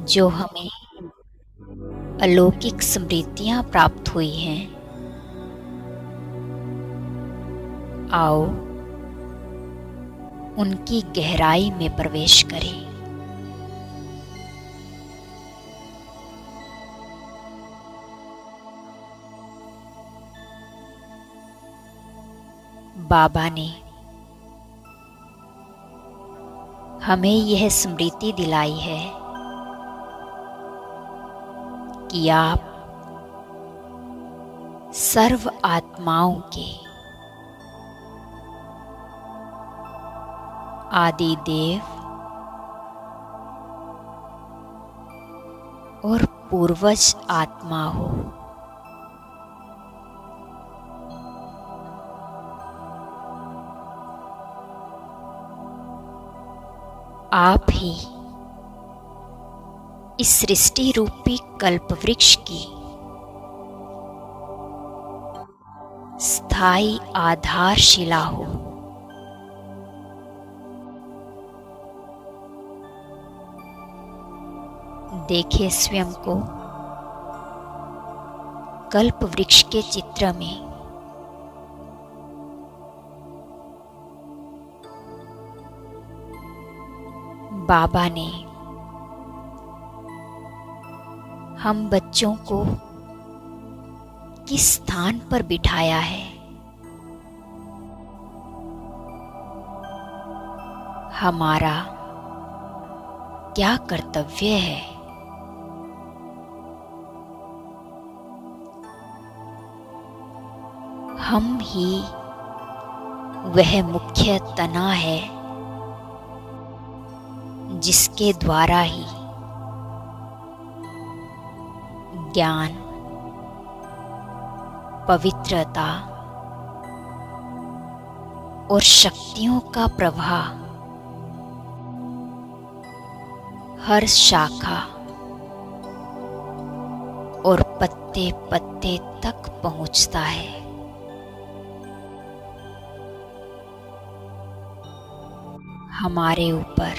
जो हमें अलौकिक स्मृतियां प्राप्त हुई हैं, आओ उनकी गहराई में प्रवेश करें। बाबा ने हमें यह स्मृति दिलाई है कि आप सर्व आत्माओं के आदि देव और पूर्वज आत्मा हो। आप ही इस सृष्टि रूपी कल्प वृक्ष की स्थायी आधारशिला हो। देखे स्वयं को कल्प वृक्ष के चित्र में। बाबा ने हम बच्चों को किस स्थान पर बिठाया है, हमारा क्या कर्तव्य है, हम ही वह मुख्य तना है जिसके द्वारा ही ज्ञान, पवित्रता और शक्तियों का प्रवाह हर शाखा और पत्ते पत्ते तक पहुंचता है। हमारे ऊपर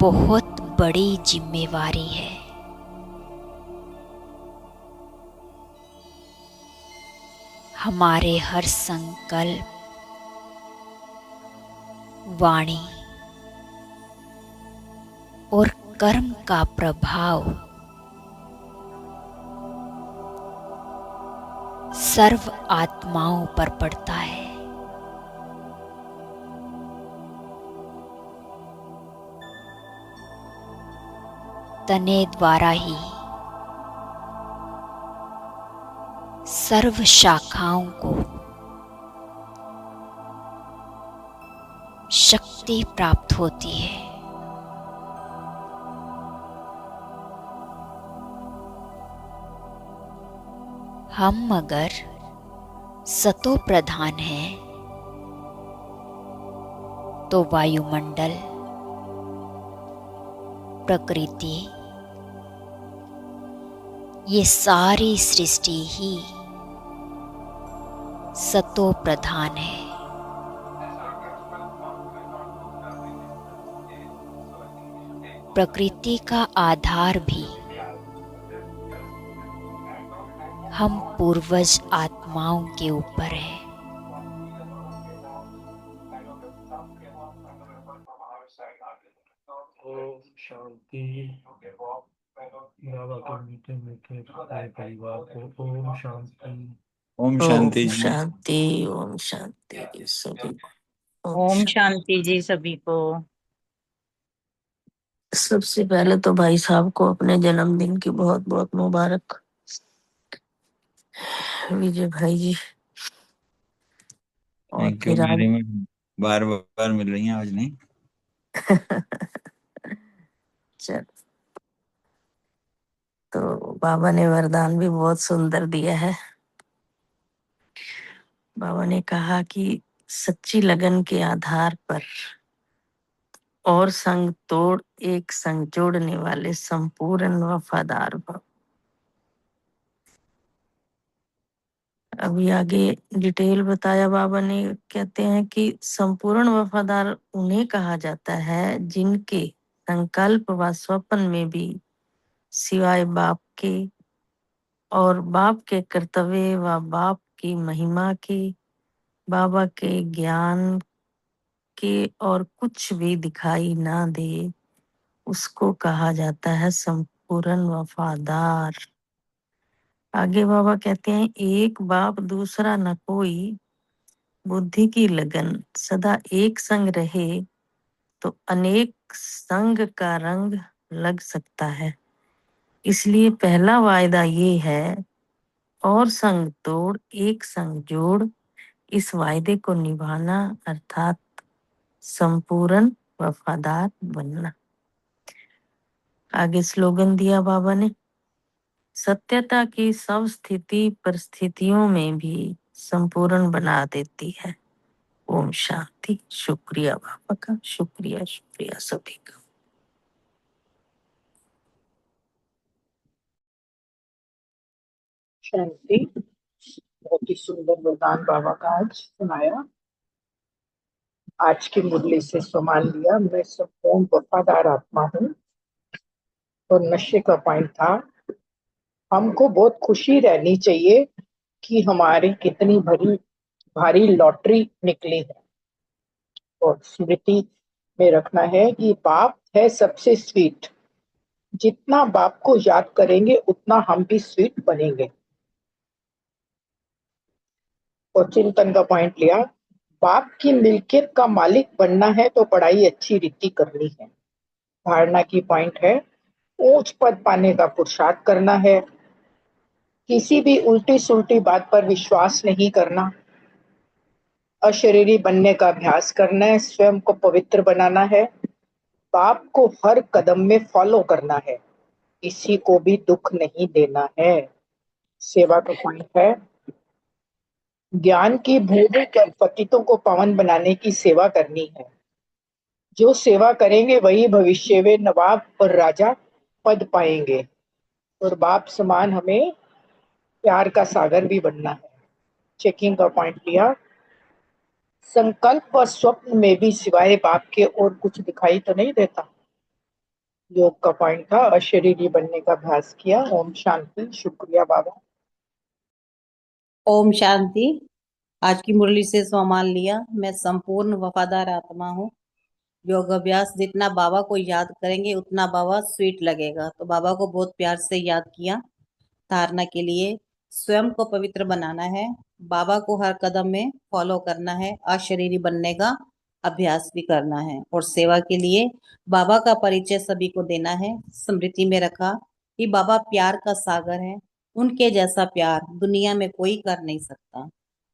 बहुत बड़ी जिम्मेवारी है। हमारे हर संकल्प, वाणी और कर्म का प्रभाव सर्व आत्माओं पर पड़ता है। तने द्वारा ही सर्व शाखाओं को शक्ति प्राप्त होती है। हम अगर सतो प्रधान हैं तो वायुमंडल, प्रकृति, ये सारी सृष्टि ही सतो प्रधान है। प्रकृति का आधार भी हम पूर्वज आत्माओं के ऊपर है। ओम शांति। बाबा के मीठे मीठे परिवार को ओम शांति। ओम शांति जी। शांति। ओम शांति सभी को। ओम शांति जी सभी को। सबसे पहले तो भाई साहब को अपने जन्मदिन की बहुत बहुत मुबारक। विजय भाई जी। और थैंक यू फिर वेरी मच। बार बार मिल रही हैं आज नहीं। चल, तो बाबा ने वरदान भी बहुत सुंदर दिया है। बाबा ने कहा कि सच्ची लगन के आधार पर और संग तोड़ एक संग जोड़ने वाले संपूर्ण वफादार भव। अभी आगे डिटेल बताया बाबा ने। कहते हैं कि संपूर्ण वफादार उन्हें कहा जाता है जिनके संकल्प व स्वप्न में भी सिवाय बाप के और बाप के कर्तव्य व बाप की महिमा के, बाबा के ज्ञान के और कुछ भी दिखाई ना दे, उसको कहा जाता है संपूर्ण वफादार। आगे बाबा कहते हैं एक बाप दूसरा न कोई, बुद्धि की लगन सदा एक संग रहे तो अनेक संग का रंग लग सकता है। इसलिए पहला वायदा ये है, और संग तोड़ एक संग जोड़, इस वायदे को निभाना अर्थात संपूर्ण वफादार बनना। आगे स्लोगन दिया बाबा ने, सत्यता की सब स्थिति परिस्थितियों में भी संपूर्ण बना देती है। ओम शांति। शुक्रिया बाबा का, शुक्रिया शुक्रिया सभी का। शांति। बहुत ही सुंदर वरदान बाबा का आज सुनाया। आज की मुरली से सम्मान लिया, मैं संपूर्ण वफादार आत्मा हूँ। और नशे का पॉइंट था, हमको बहुत खुशी रहनी चाहिए कि हमारी कितनी भारी लॉटरी निकली है। और स्मृति में रखना है कि बाप है सबसे स्वीट। जितना बाप को याद करेंगे उतना हम भी स्वीट बनेंगे। और चिंतन का पॉइंट लिया, बाप की मिल्कियत का मालिक बनना है तो पढ़ाई अच्छी रीति करनी है। धारणा की पॉइंट है, ऊंच पद पाने का पुरुषार्थ करना है। किसी भी उल्टी सुल्टी बात पर विश्वास नहीं करना। अशरीरी बनने का अभ्यास करना है। स्वयं को पवित्र बनाना है। बाप को हर कदम में फॉलो करना है। किसी को भी दुख नहीं देना है। सेवा का पॉइंट है, ज्ञान की भूमि पर पतितों को पावन बनाने की सेवा करनी है। जो सेवा करेंगे वही भविष्य में नवाब और राजा पद पाएंगे। और बाप समान हमें प्यार का सागर भी बनना है। चेकिंग का पॉइंट लिया, संकल्प और स्वप्न में भी सिवाय बाप के और कुछ दिखाई तो नहीं देता। योग का पॉइंट था, अशरीरी बनने का अभ्यास किया। ओम शांति। शुक्रिया बाबा। ओम शांति। आज की मुरली से सम्मान लिया, मैं संपूर्ण वफादार आत्मा हूँ। योग अभ्यास जितना बाबा को याद करेंगे उतना बाबा स्वीट लगेगा। तो बाबा को बहुत प्यार से याद किया। धारणा के लिए, स्वयं को पवित्र बनाना है, बाबा को हर कदम में फॉलो करना है, अशरीरी बनने का अभ्यास भी करना है। और सेवा के लिए बाबा का परिचय सभी को देना है। स्मृति में रखा कि बाबा प्यार का सागर है, उनके जैसा प्यार दुनिया में कोई कर नहीं सकता।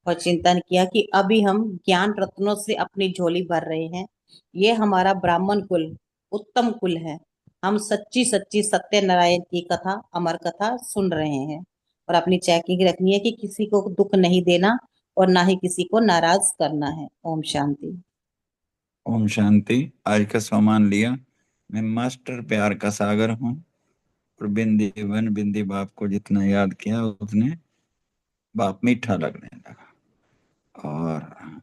और चिंतन किया कि अभी हम ज्ञान रत्नों से अपनी झोली भर रहे हैं। ये हमारा ब्राह्मण कुल उत्तम कुल है। हम सच्ची सच्ची सत्यनारायण की कथा, अमर कथा सुन रहे हैं। और अपनी चेकिंग रखनी है कि किसी को दुख नहीं देना और ना ही किसी को नाराज करना है। ओम शांति। ओम शांति। आज का सम्मान लिया, मैं मास्टर प्यार का सागर हूँ। और बिंदी वन बिंदी बाप को जितना याद किया उतने बाप मीठा लगने लगा। और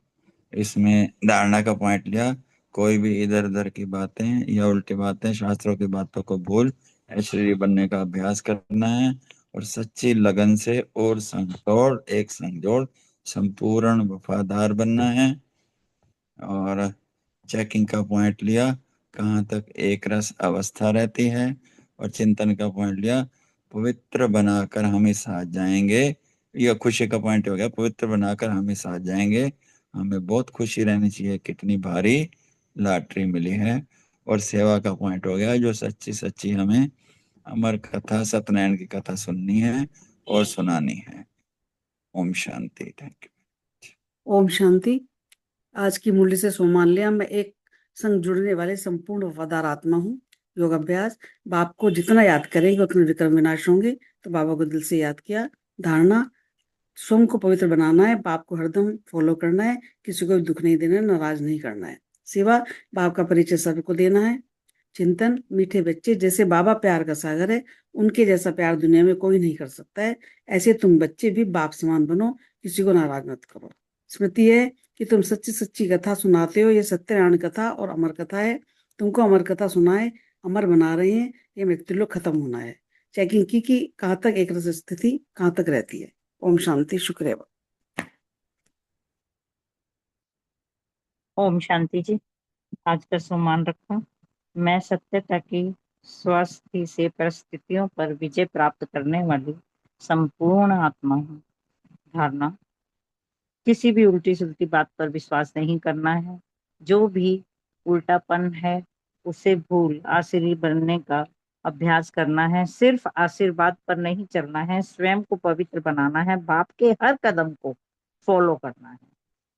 इसमें धारणा का पॉइंट लिया, कोई भी इधर उधर की बातें या उल्टी बातें, शास्त्रों की बातों को भूल ऐश्वर्य बनने का अभ्यास करना है। और सच्ची लगन से और संग तोड़ एक संग जोड़, संपूर्ण वफादार बनना है। और चेकिंग का पॉइंट लिया, कहाँ तक एक रस अवस्था रहती है। और चिंतन का पॉइंट लिया, पवित्र बनाकर हम ही साथ जाएंगे। यह खुशी का पॉइंट हो गया, पवित्र बनाकर हम ही साथ जाएंगे। हमें बहुत खुशी रहनी चाहिए, कितनी भारी लॉटरी मिली है। और सेवा का पॉइंट हो गया, जो सच्ची सच्ची हमें अमर कथा सत्यनारायण की कथा सुननी है और सुनानी है। ओम शांति। Thank you. ओम शांति। आज की मुरली से सम्मान लिया, मैं एक संग जुड़ने वाले संपूर्ण वफादार आत्मा हूँ। योग अभ्यास, बाप को जितना याद करेंगे उतने विक्रम विनाश होंगे। तो बाबा को दिल से याद किया। धारणा, स्वयं को पवित्र बनाना है, बाप को हरदम फॉलो करना है, किसी को भी दुख नहीं देना है, नाराज नहीं करना है। सेवा, बाप का परिचय सबको देना है। चिंतन, मीठे बच्चे जैसे बाबा प्यार का सागर है, उनके जैसा प्यार दुनिया में कोई नहीं कर सकता है। ऐसे तुम बच्चे भी बाप समान बनो, किसी को नाराज मत करो। स्मृति है कि तुम सच्ची सच्ची कथा सुनाते हो। ये सत्यनारायण कथा और अमर कथा है। तुमको अमर कथा सुनाए, अमर बना रहे हैं। ये मृत्युलोक खत्म होना है। चेकिंग की कि कहाँ तक एक रस स्थिति कहाँ तक रहती है। ओम शांति, शुक्रिया। ओम शांति जी। आज का सम्मान रखा। मैं सत्यता की स्वस्थि से परिस्थितियों पर विजय प्राप्त करने वाली संपूर्ण आत्मा हूँ। धारणा, किसी भी उल्टी सुलटी बात पर विश्वास नहीं करना है। जो भी उल्टापन है उसे भूल आशीर्वाद बनने का अभ्यास करना है। सिर्फ आशीर्वाद पर नहीं चलना है, स्वयं को पवित्र बनाना है। बाप के हर कदम को फॉलो करना है,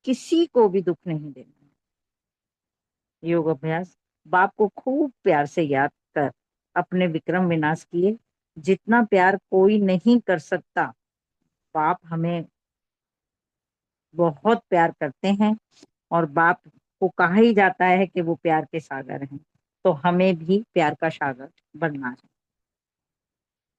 किसी को भी दुख नहीं देना है। योग अभ्यास, बाप को खूब प्यार से याद कर अपने विक्रम विनाश किए। जितना प्यार कोई नहीं कर सकता। बाप हमें बहुत प्यार करते हैं और बाप को कहा ही जाता है कि वो प्यार के सागर हैं, तो हमें भी प्यार का सागर बनना है।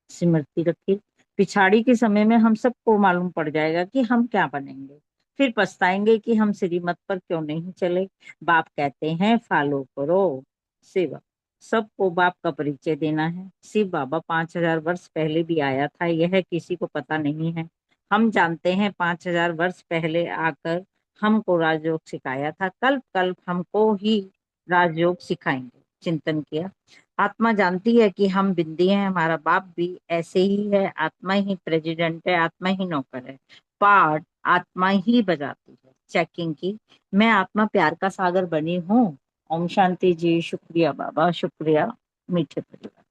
स्मृति रखिए, पिछाड़ी के समय में हम सबको मालूम पड़ जाएगा कि हम क्या बनेंगे। फिर पछताएंगे कि हम श्रीमत पर क्यों नहीं चले। बाप कहते हैं फॉलो करो सेवा। सबको बाप का परिचय देना है। शिव बाबा 5000 वर्ष पहले भी आया था, यह किसी को पता नहीं है। हम जानते हैं 5000 वर्ष पहले आकर हमको राजयोग सिखाया था। कल्प कल्प हमको ही राजयोग सिखाएंगे। चिंतन किया, आत्मा जानती है कि हम बिंदी हैं, हमारा बाप भी ऐसे ही है। आत्मा ही प्रेसिडेंट है, आत्मा ही नौकर है, पार्ट आत्मा ही बजाती है। चेकिंग की, मैं आत्मा प्यार का सागर बनी हूँ। ओम शांति जी। शुक्रिया बाबा, शुक्रिया मीठे परिवार।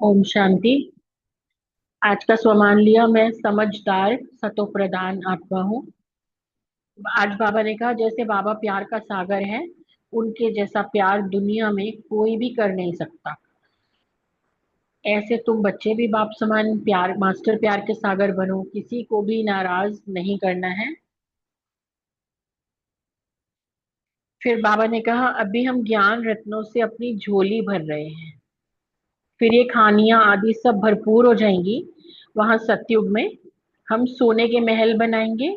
ओम शांति। आज का स्वमान लिया, मैं समझदार सतो प्रधान आत्मा हूँ। आज बाबा ने कहा जैसे बाबा प्यार का सागर है, उनके जैसा प्यार दुनिया में कोई भी कर नहीं सकता। ऐसे तुम बच्चे भी बाप समान प्यार, मास्टर प्यार के सागर बनो, किसी को भी नाराज नहीं करना है। फिर बाबा ने कहा अभी हम ज्ञान रत्नों से अपनी झोली भर रहे हैं, फिर ये खानियां आदि सब भरपूर हो जाएंगी। वहां सतयुग में हम सोने के महल बनाएंगे।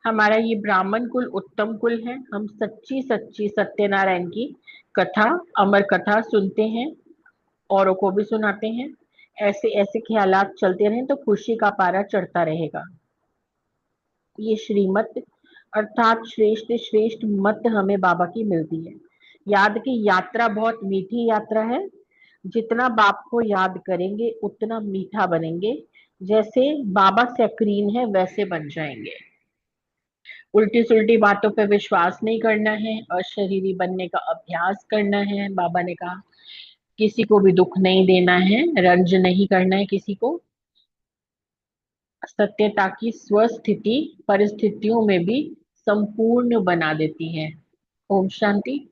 हमारा ये ब्राह्मण कुल उत्तम कुल है। हम सच्ची सच्ची सत्यनारायण की कथा, अमर कथा सुनते हैं, औरों को भी सुनाते हैं। ऐसे ऐसे ख्यालात चलते रहें तो खुशी का पारा चढ़ता रहेगा। ये श्रीमत अर्थात श्रेष्ठ श्रेष्ठ मत हमें बाबा की मिलती है। याद की यात्रा बहुत मीठी यात्रा है। जितना बाप को याद करेंगे उतना मीठा बनेंगे। जैसे बाबा सक्रीन है वैसे बन जाएंगे। उल्टी सुल्टी बातों पे विश्वास नहीं करना है, अशरीरी बनने का अभ्यास करना है। बाबा ने कहा किसी को भी दुख नहीं देना है, रंज नहीं करना है किसी को। सत्यता की स्वस्थिति परिस्थितियों में भी संपूर्ण बना देती है। ओम शांति।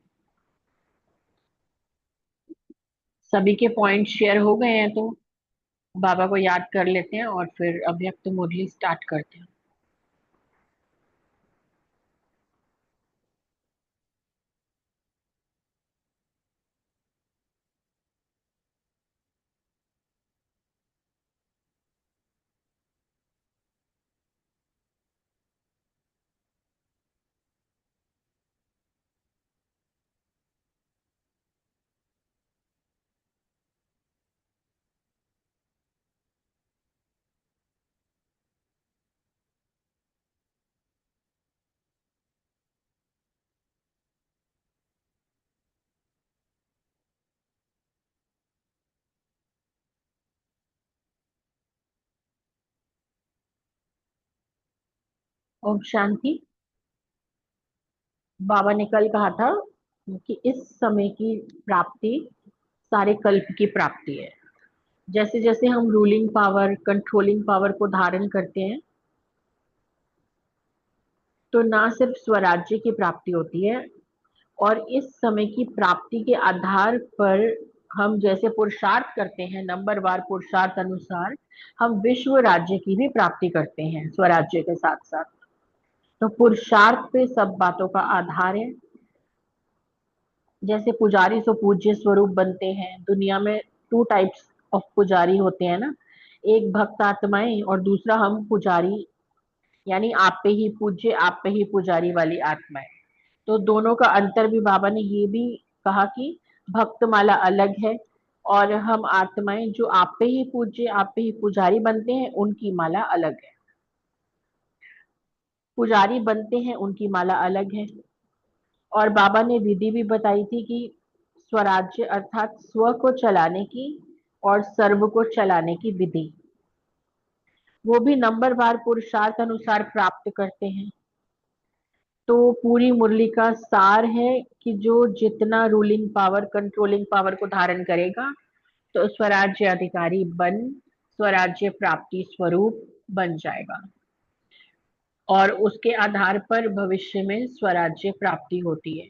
सभी के पॉइंट शेयर हो गए हैं तो बाबा को याद कर लेते हैं और फिर अव्यक्त मुरली स्टार्ट करते हैं। ओम शांति। बाबा ने कल कहा था कि इस समय की प्राप्ति सारे कल्प की प्राप्ति है। जैसे जैसे हम रूलिंग पावर, कंट्रोलिंग पावर को धारण करते हैं तो ना सिर्फ स्वराज्य की प्राप्ति होती है, और इस समय की प्राप्ति के आधार पर हम जैसे पुरुषार्थ करते हैं नंबरवार पुरुषार्थ अनुसार, हम विश्व राज्य की भी प्राप्ति करते हैं स्वराज्य के साथ साथ। तो पुरुषार्थ पे सब बातों का आधार है। जैसे पुजारी सो पूज्य स्वरूप बनते हैं। दुनिया में 2 टाइप्स ऑफ पुजारी होते हैं ना, एक भक्त आत्माएं और दूसरा हम पुजारी, यानी आप पे ही पूज्य आप पे ही पुजारी वाली आत्माएं। तो दोनों का अंतर भी बाबा ने ये भी कहा कि भक्त माला अलग है और हम आत्माएं जो आप पे ही पूज्य आप पे ही पुजारी बनते हैं उनकी माला अलग है। पुजारी बनते हैं उनकी माला अलग है। और बाबा ने विधि भी बताई थी कि स्वराज्य अर्थात स्व को चलाने की और सर्व को चलाने की विधि, वो भी नंबरवार पुरुषार्थ अनुसार प्राप्त करते हैं। तो पूरी मुरली का सार है कि जो जितना रूलिंग पावर कंट्रोलिंग पावर को धारण करेगा तो स्वराज्य अधिकारी बन स्वराज्य प्राप्ति स्वरूप बन जाएगा और उसके आधार पर भविष्य में स्वराज्य प्राप्ति होती है।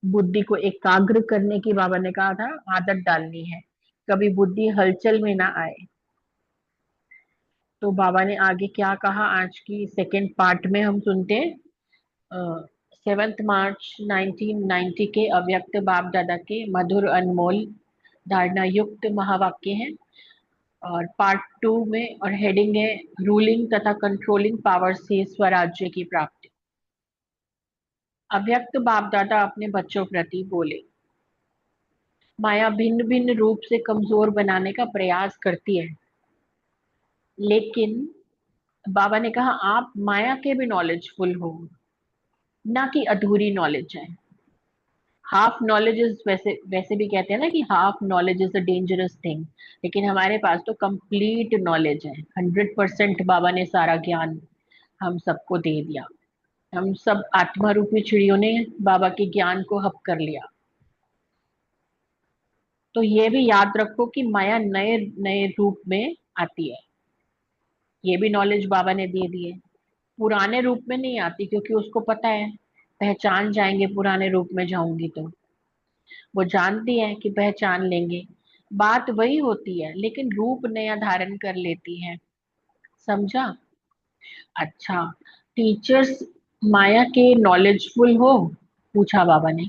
बुद्धि को एकाग्र करने की बाबा ने कहा था आदत डालनी है, कभी बुद्धि हलचल में ना आए। तो बाबा ने आगे क्या कहा आज की सेकेंड पार्ट में हम सुनते हैं। 7 मार्च 1990 के अव्यक्त बाप दादा के मधुर अनमोल धारणा युक्त महावाक्य हैं और पार्ट 2 में और हेडिंग है रूलिंग तथा कंट्रोलिंग पावर से स्वराज्य की प्राप्ति। अव्यक्त बाप दादा अपने बच्चों प्रति बोले, माया भिन्न भिन्न रूप से कमजोर बनाने का प्रयास करती है, लेकिन बाबा ने कहा आप माया के भी नॉलेजफुल हो, ना कि अधूरी नॉलेज है। हाफ नॉलेज इज वैसे भी कहते हैं ना कि half knowledge is a dangerous thing, लेकिन हमारे पास तो कंप्लीट नॉलेज है। 100% बाबा ने सारा ज्ञान हम सबको दे दिया। हम सब आत्मा रूपी चिड़ियों ने बाबा के ज्ञान को हप कर लिया। तो ये भी याद रखो कि माया नए नए रूप में आती है, ये भी नॉलेज बाबा ने दे दी है। पुराने रूप में नहीं आती क्योंकि उसको पता है पहचान जाएंगे, पुराने रूप में जाऊंगी तो वो जानती है कि पहचान लेंगे। बात वही होती है लेकिन रूप नया धारण कर लेती है, समझा? अच्छा, टीचर्स माया के नॉलेजफुल हो? पूछा बाबा ने।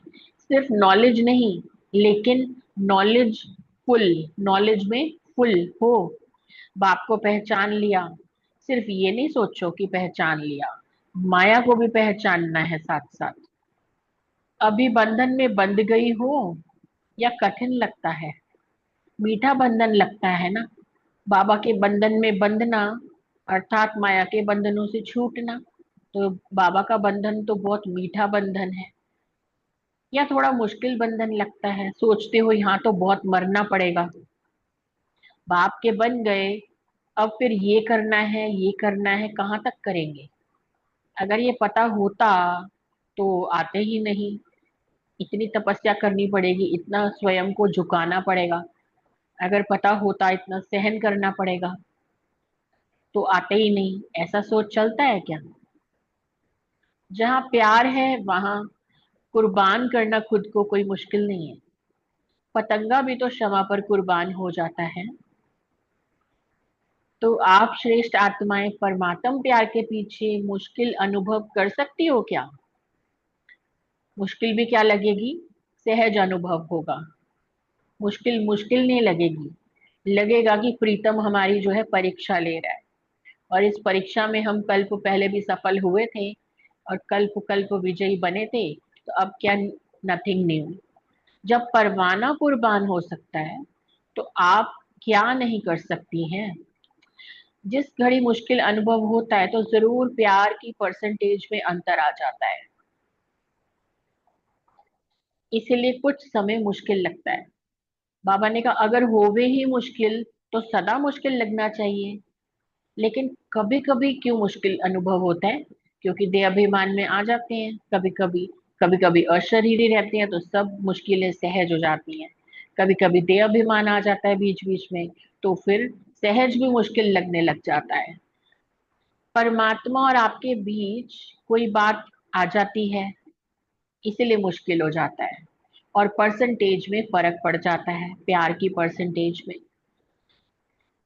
सिर्फ नॉलेज नहीं लेकिन नॉलेज फुल, नॉलेज में फुल हो। बाप को पहचान लिया, सिर्फ ये नहीं सोचो कि पहचान लिया, माया को भी पहचानना है साथ साथ। अभी बंधन में बंध गई हो या कठिन लगता है? मीठा बंधन लगता है ना। बाबा के बंधन में बंधना अर्थात माया के बंधनों से छूटना। तो बाबा का बंधन तो बहुत मीठा बंधन है या थोड़ा मुश्किल बंधन लगता है? सोचते हो यहाँ तो बहुत मरना पड़ेगा। बाप के बन गए, अब फिर ये करना है, कहाँ तक करेंगे? अगर ये पता होता तो आते ही नहीं। इतनी तपस्या करनी पड़ेगी, इतना स्वयं को झुकाना पड़ेगा। अगर पता होता इतना सहन करना पड़ेगा तो आते ही नहीं। ऐसा सोच चलता है क्या? जहाँ प्यार है वहां कुर्बान करना खुद को कोई मुश्किल नहीं है। पतंगा भी तो क्षमा पर कुर्बान हो जाता है। तो आप श्रेष्ठ आत्माएं परमात्म प्यार के पीछे मुश्किल अनुभव कर सकती हो क्या? मुश्किल भी क्या लगेगी, सहज अनुभव होगा। मुश्किल मुश्किल नहीं लगेगी, लगेगा कि प्रीतम हमारी जो है परीक्षा ले रहा है और इस परीक्षा में हम कल्प पहले भी सफल हुए थे और कल्प कल्प विजयी बने थे, तो अब क्या नथिंग न्यू। जब परवाना कुर्बान हो सकता है तो आप क्या नहीं कर सकती हैं? जिस घड़ी मुश्किल अनुभव होता है तो जरूर प्यार की परसेंटेज में अंतर आ जाता है, इसीलिए कुछ समय मुश्किल लगता है। बाबा ने कहा अगर होवे ही मुश्किल तो सदा मुश्किल लगना चाहिए। लेकिन कभी कभी क्यों मुश्किल अनुभव होता है? क्योंकि देह अभिमान में आ जाते हैं। कभी कभी अशरीरी रहते हैं तो सब मुश्किलें सहज हो जाती हैं। कभी कभी देह अभिमान आ जाता है बीच बीच में, तो फिर सहज भी मुश्किल लगने लग जाता है। परमात्मा और आपके बीच कोई बात आ जाती है, इसीलिए मुश्किल हो जाता है। और परसेंटेज में फर्क पड़ जाता है, प्यार की परसेंटेज में।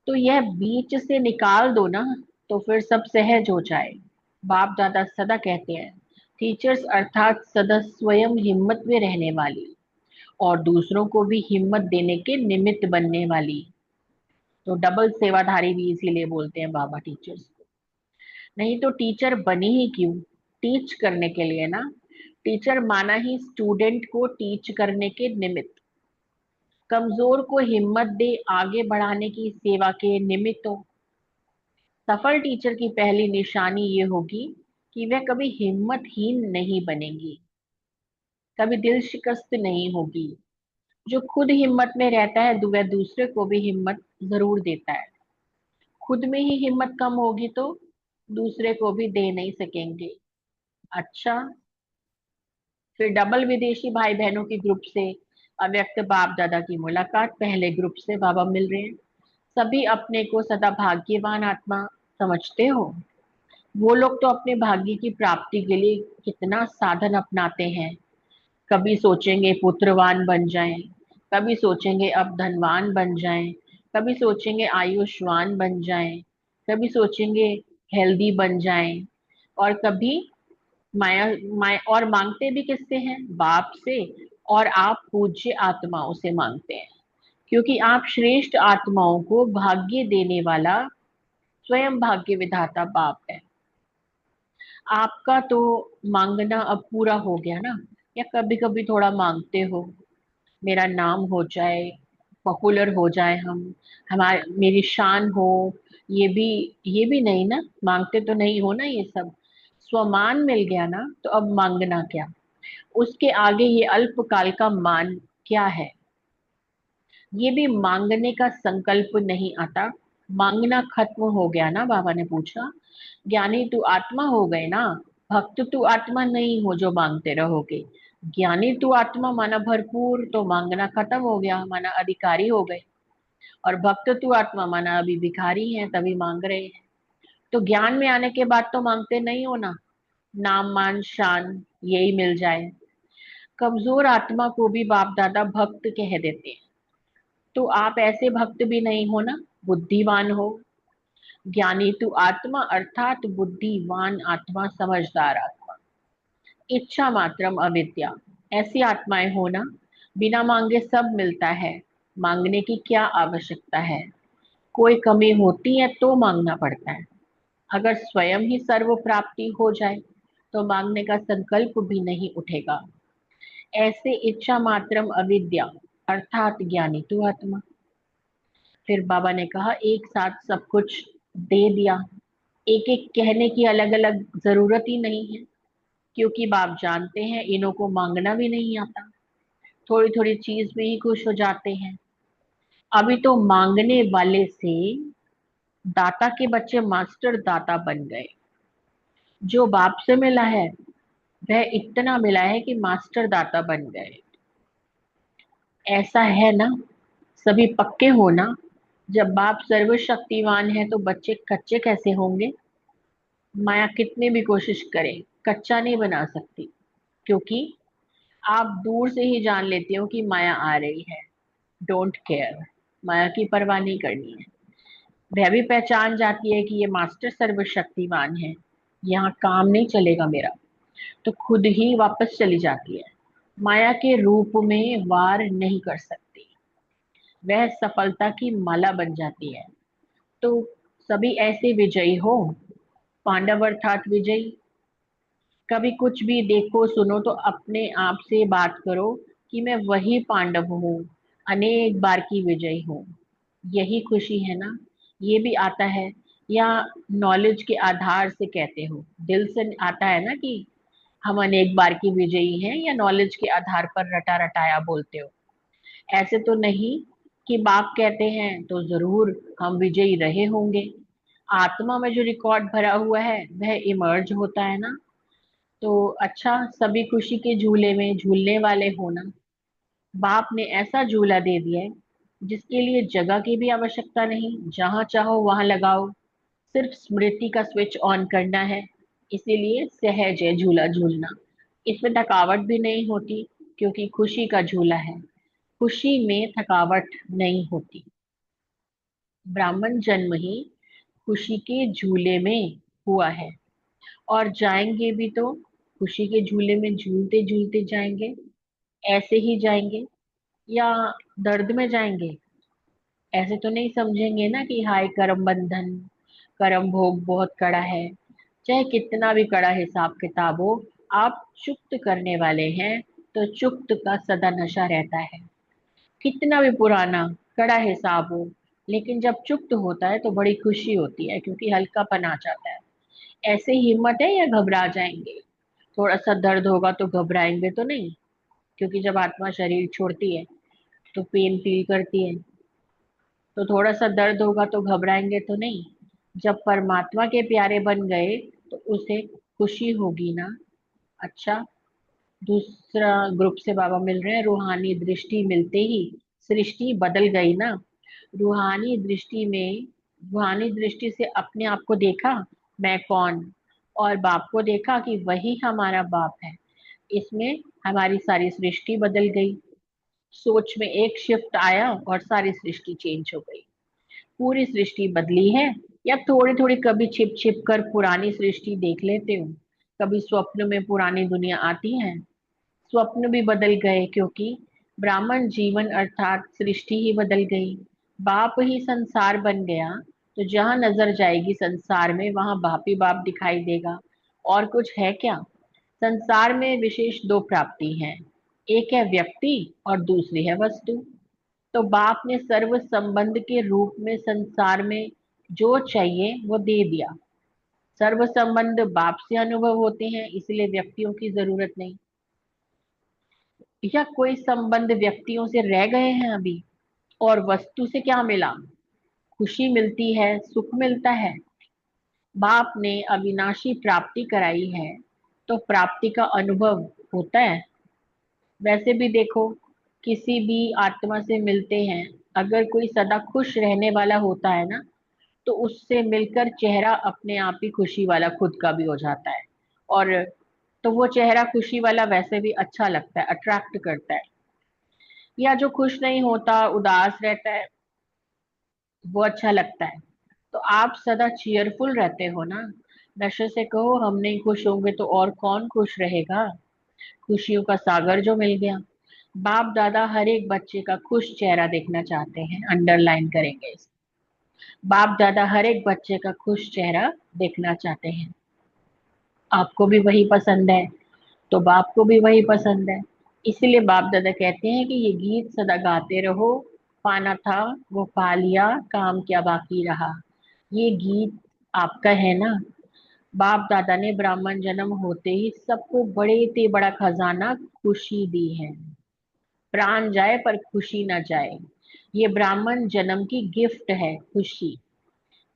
तो यह बीच से निकाल दो ना, तो फिर सब सहज हो जाए। बाप दादा सदा कहते हैं, टीचर्स अर्थात सदा स्वयं हिम्मत में रहने वाली और दूसरों को भी हिम्मत देने के निमित्त बनने वाली। तो डबल सेवाधारी भी इसीलिए बोलते हैं बाबा टीचर्स को। नहीं तो टीचर बनी ही क्यों? टीच करने के लिए ना। टीचर माना ही स्टूडेंट को टीच करने के निमित्त, कमजोर को हिम्मत दे आगे बढ़ाने की सेवा के निमित्त हो। सफल टीचर की पहली निशानी ये होगी कि वह कभी हिम्मतहीन नहीं बनेगी, कभी दिल शिकस्त नहीं होगी। जो खुद हिम्मत में रहता है वह दूसरे को भी हिम्मत जरूर देता है। खुद में ही हिम्मत कम होगी तो दूसरे को भी दे नहीं सकेंगे। अच्छा, फिर डबल विदेशी भाई बहनों के ग्रुप से अव्यक्त बाप दादा की मुलाकात। पहले ग्रुप से बाबा मिल रहे हैं। सभी अपने को सदा भाग्यवान आत्मा समझते हो। वो लोग तो अपने भाग्य की प्राप्ति के लिए कितना साधन अपनाते हैं। कभी सोचेंगे पुत्रवान बन जाएं, कभी सोचेंगे अब धनवान बन जाएं, कभी सोचेंगे आयुष्मान बन जाएं, कभी सोचेंगे हेल्दी बन जाएं, और कभी माया माया और मांगते भी किससे हैं? बाप से। और आप पूज्य आत्माओं से मांगते हैं, क्योंकि आप श्रेष्ठ आत्माओं को भाग्य देने वाला स्वयं भाग्य विधाता बाप है। आपका तो मांगना अब पूरा हो गया ना? या कभी कभी थोड़ा मांगते हो, मेरा नाम हो जाए, पॉपुलर हो जाए, हम हमारे मेरी शान हो? ये भी नहीं ना, मांगते तो नहीं हो ना ये सब। स्वमान मिल गया ना, तो अब मांगना क्या? उसके आगे ये अल्पकाल का मान क्या है? ये भी मांगने का संकल्प नहीं आता। मांगना खत्म हो गया ना? बाबा ने पूछा, ज्ञानी तू आत्मा हो गए ना, भक्त तू आत्मा नहीं हो जो मांगते रहोगे। ज्ञानी तू आत्मा माना भरपूर, तो मांगना खत्म हो गया, माना अधिकारी हो गए। और भक्त तू आत्मा माना अभी भिखारी हैं, तभी मांग रहे हैं। तो ज्ञान में आने के बाद तो मांगते नहीं हो ना, नाम मान शान यही मिल जाए। कमजोर आत्मा को भी बाप दादा भक्त कह देते हैं। तो आप ऐसे भक्त भी नहीं हो ना, बुद्धिमान हो। ज्ञानी तू आत्मा अर्थात बुद्धिवान आत्मा, समझदार आत्मा। इच्छा मात्रम अविद्या, ऐसी आत्माएं होना, बिना मांगे सब मिलता है। मांगने की क्या आवश्यकता है? कोई कमी होती है तो मांगना पड़ता है। अगर स्वयं ही सर्व प्राप्ति हो जाए तो मांगने का संकल्प भी नहीं उठेगा। ऐसे इच्छा मात्रम अविद्या अर्थात ज्ञानी तू आत्मा। फिर बाबा ने कहा, एक साथ सब कुछ दे दिया, एक एक कहने की अलग अलग जरूरत ही नहीं है, क्योंकि बाप जानते हैं इन्हों को मांगना भी नहीं आता, थोड़ी थोड़ी चीज में ही खुश हो जाते हैं। अभी तो मांगने वाले से दाता के बच्चे मास्टर दाता बन गए। जो बाप से मिला है वह इतना मिला है कि मास्टर दाता बन गए। ऐसा है ना? सभी पक्के हो ना? जब बाप सर्वशक्तिवान है तो बच्चे कच्चे कैसे होंगे? माया कितनी भी कोशिश करे कच्चा नहीं बना सकती, क्योंकि आप दूर से ही जान लेते हो कि माया आ रही है। डोंट केयर, माया की परवाह नहीं करनी है। वह भी पहचान जाती है कि ये मास्टर सर्वशक्तिमान है, यहाँ काम नहीं चलेगा मेरा, तो खुद ही वापस चली जाती है। माया के रूप में वार नहीं कर सकती, वह सफलता की माला बन जाती है। तो सभी ऐसे विजयी हो, पांडव अर्थात विजयी। कभी कुछ भी देखो सुनो तो अपने आप से बात करो कि मैं वही पांडव हूँ, अनेक बार की विजयी हूँ। यही खुशी है ना? ये भी आता है, या नॉलेज के आधार से कहते हो? दिल से आता है ना कि हम अनेक बार की विजयी हैं, या नॉलेज के आधार पर रटा रटाया बोलते हो? ऐसे तो नहीं कि बाप कहते हैं तो जरूर हम विजयी रहे होंगे। आत्मा में जो रिकॉर्ड भरा हुआ है वह इमर्ज होता है ना। तो अच्छा, सभी खुशी के झूले में झूलने वाले होना। बाप ने ऐसा झूला दे दिया है जिसके लिए जगह की भी आवश्यकता नहीं, जहां चाहो वहां लगाओ, सिर्फ स्मृति का स्विच ऑन करना है। इसीलिए सहज है झूला झूलना, इसमें थकावट भी नहीं होती। क्योंकि खुशी का झूला है, खुशी में थकावट नहीं होती। ब्राह्मण जन्म ही खुशी के झूले में हुआ है, और जाएंगे भी तो खुशी के झूले में झूलते झूलते जाएंगे। ऐसे ही जाएंगे या दर्द में जाएंगे? ऐसे तो नहीं समझेंगे ना कि हाय करम बंधन, करम भोग बहुत कड़ा है। चाहे कितना भी कड़ा हिसाब किताब हो, आप चुक्त करने वाले हैं तो चुक्त का सदा नशा रहता है। कितना भी पुराना कड़ा हिसाब हो, लेकिन जब चुक्त होता है तो बड़ी खुशी होती है, क्योंकि हल्कापन आ जाता है। ऐसे हिम्मत है या घबरा जाएंगे? थोड़ा सा दर्द होगा तो घबराएंगे तो नहीं, क्योंकि जब आत्मा शरीर छोड़ती है तो पेन फील करती है। तो थोड़ा सा दर्द होगा तो घबराएंगे तो नहीं। जब परमात्मा के प्यारे बन गए तो उसे खुशी होगी ना। अच्छा, दूसरा ग्रुप से बाबा मिल रहे हैं। रूहानी दृष्टि मिलते ही सृष्टि बदल गई ना। रूहानी दृष्टि में, रूहानी दृष्टि से अपने आप को देखा, मैं कौन, और बाप को देखा कि वही हमारा बाप है। इसमें हमारी सारी सृष्टि बदल गई। सोच में एक शिफ्ट आया और सारी सृष्टि चेंज हो गई। पूरी सृष्टि बदली है या थोड़ी थोड़ी कभी छिप छिप कर पुरानी सृष्टि देख लेते हो? कभी स्वप्न में पुरानी दुनिया आती है? स्वप्न भी बदल गए, क्योंकि ब्राह्मण जीवन अर्थात सृष्टि ही बदल गई। बाप ही संसार बन गया, तो जहां नजर जाएगी संसार में वहां बाप ही बाप दिखाई देगा। और कुछ है क्या? संसार में विशेष दो प्राप्ति हैं, एक है व्यक्ति और दूसरी है वस्तु। तो बाप ने सर्व संबंध के रूप में संसार में जो चाहिए वो दे दिया। सर्व संबंध बाप से अनुभव होते हैं, इसलिए व्यक्तियों की जरूरत नहीं। या कोई संबंध व्यक्तियों से रह गए हैं अभी? और वस्तु से क्या मिला? खुशी मिलती है, सुख मिलता है। बाप ने अविनाशी प्राप्ति कराई है, तो प्राप्ति का अनुभव होता है। वैसे भी देखो, किसी भी आत्मा से मिलते हैं, अगर कोई सदा खुश रहने वाला होता है ना, तो उससे मिलकर चेहरा अपने आप ही खुशी वाला खुद का भी हो जाता है। और तो वो चेहरा खुशी वाला वैसे भी अच्छा लगता है, अट्रैक्ट करता है। या जो खुश नहीं होता, उदास रहता है, वो अच्छा लगता है। तो आप सदा चीयरफुल रहते हो ना। नशे से कहो हम नहीं खुश होंगे तो और कौन खुश रहेगा। खुशियों का सागर जो मिल गया। बाप दादा हर एक बच्चे का खुश चेहरा देखना चाहते हैं, अंडरलाइन करेंगे इसे। बाप दादा हर एक बच्चे का खुश चेहरा देखना चाहते हैं। आपको भी वही पसंद है, तो बाप को भी वही पसंद है। इसीलिए बाप दादा कहते हैं कि ये गीत सदा गाते रहो, पाना था वो पा लिया, काम क्या बाकी रहा। ये गीत आपका है ना। बाप दादा ने ब्राह्मण जन्म होते ही सबको बड़े ते बड़ा खजाना खुशी दी है। प्राण जाए पर खुशी ना जाए, ये ब्राह्मण जन्म की गिफ्ट है खुशी।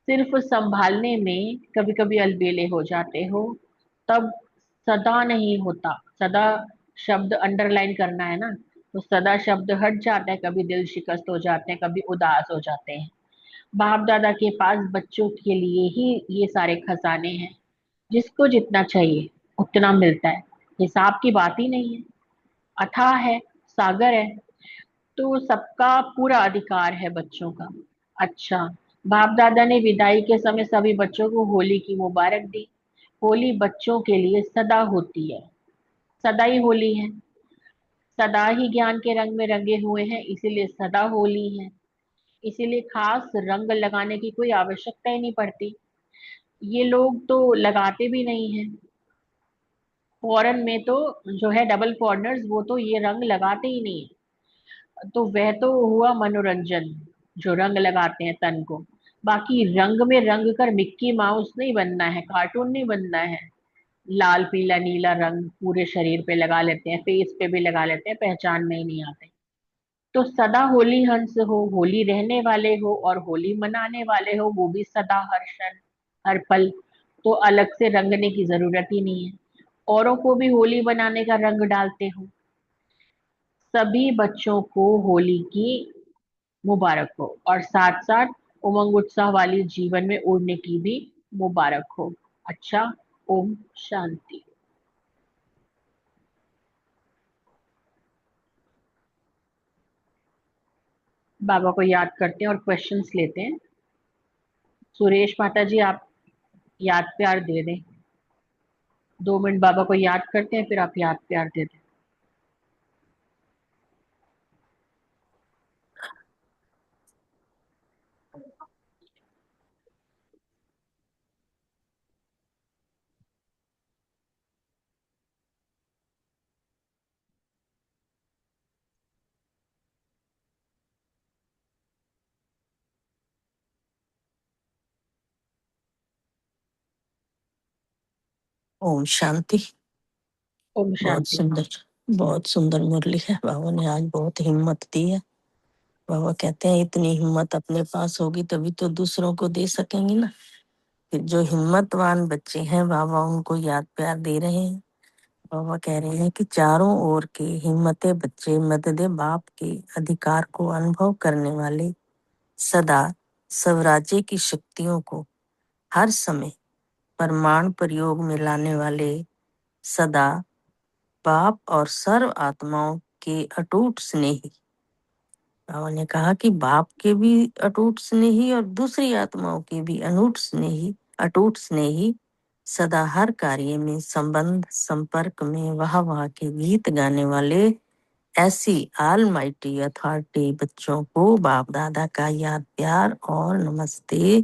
सिर्फ संभालने में कभी कभी अलबेले हो जाते हो, तब सदा नहीं होता। सदा शब्द अंडरलाइन करना है ना, तो सदा शब्द हट जाता है, कभी दिल शिकस्त हो जाते हैं, कभी उदास हो जाते हैं। बाप दादा के पास बच्चों के लिए ही ये सारे खजाने हैं। जिसको जितना चाहिए उतना मिलता है, हिसाब की बात ही नहीं है। अथाह है, सागर है, तो सबका पूरा अधिकार है बच्चों का। अच्छा, बाप दादा ने विदाई के समय सभी बच्चों को होली की मुबारक दी। होली बच्चों के लिए सदा होती है, सदा ही होली है। सदा ही ज्ञान के रंग में रंगे हुए हैं, इसीलिए सदा होली है। इसीलिए खास रंग लगाने की कोई आवश्यकता ही नहीं पड़ती। ये लोग तो लगाते भी नहीं है। फॉरेन में तो जो है डबल फॉरनर्स, वो तो ये रंग लगाते ही नहीं है। तो वह तो हुआ मनोरंजन, जो रंग लगाते हैं तन को। बाकी रंग में रंग कर मिक्की माउस नहीं बनना है, कार्टून नहीं बनना है। लाल पीला नीला रंग पूरे शरीर पे लगा लेते हैं, फेस पे भी लगा लेते हैं, पहचान में ही नहीं आते। तो सदा होली हंस हो, होली रहने वाले हो और होली मनाने वाले हो, वो भी सदा हर क्षण हर पल। तो अलग से रंगने की जरूरत ही नहीं है। औरों को भी होली बनाने का रंग डालते हो। सभी बच्चों को होली की मुबारक हो, और साथ साथ उमंग उत्साह वाली जीवन में उड़ने की भी मुबारक हो। अच्छा, ओम शांति। बाबा को याद करते हैं और क्वेश्चंस लेते हैं। सुरेश माता जी, आप याद प्यार दे दें। 2 मिनट बाबा को याद करते हैं, फिर आप याद प्यार दे दें। ओम शांति। ओम बहुत शांति। सुंदर, बहुत सुंदर मुरली है। बाबा ने आज बहुत हिम्मत दी है। बाबा कहते हैं इतनी हिम्मत अपने पास होगी तभी तो दूसरों को दे सकेंगे ना। फिर जो हिम्मतवान बच्चे हैं बाबा उनको याद प्यार दे रहे हैं। बाबा कह रहे हैं कि चारों ओर के हिम्मते बच्चे मददे बाप के अधिकार को अनुभव करने वाले, सदा स्वराज्य की शक्तियों को हर समय परमाणु प्रयोग में लाने वाले, सदा बाप और सर्व आत्माओं के अटूट स्नेही। बाबा ने कहा कि बाप के भी अटूट स्नेही और दूसरी आत्माओं के भी अटूट स्नेही, सदा हर कार्य में संबंध संपर्क में वाह वाह के गीत गाने वाले, ऐसी ऑलमाइटी अथॉरिटी बच्चों को बाप दादा का याद प्यार और नमस्ते।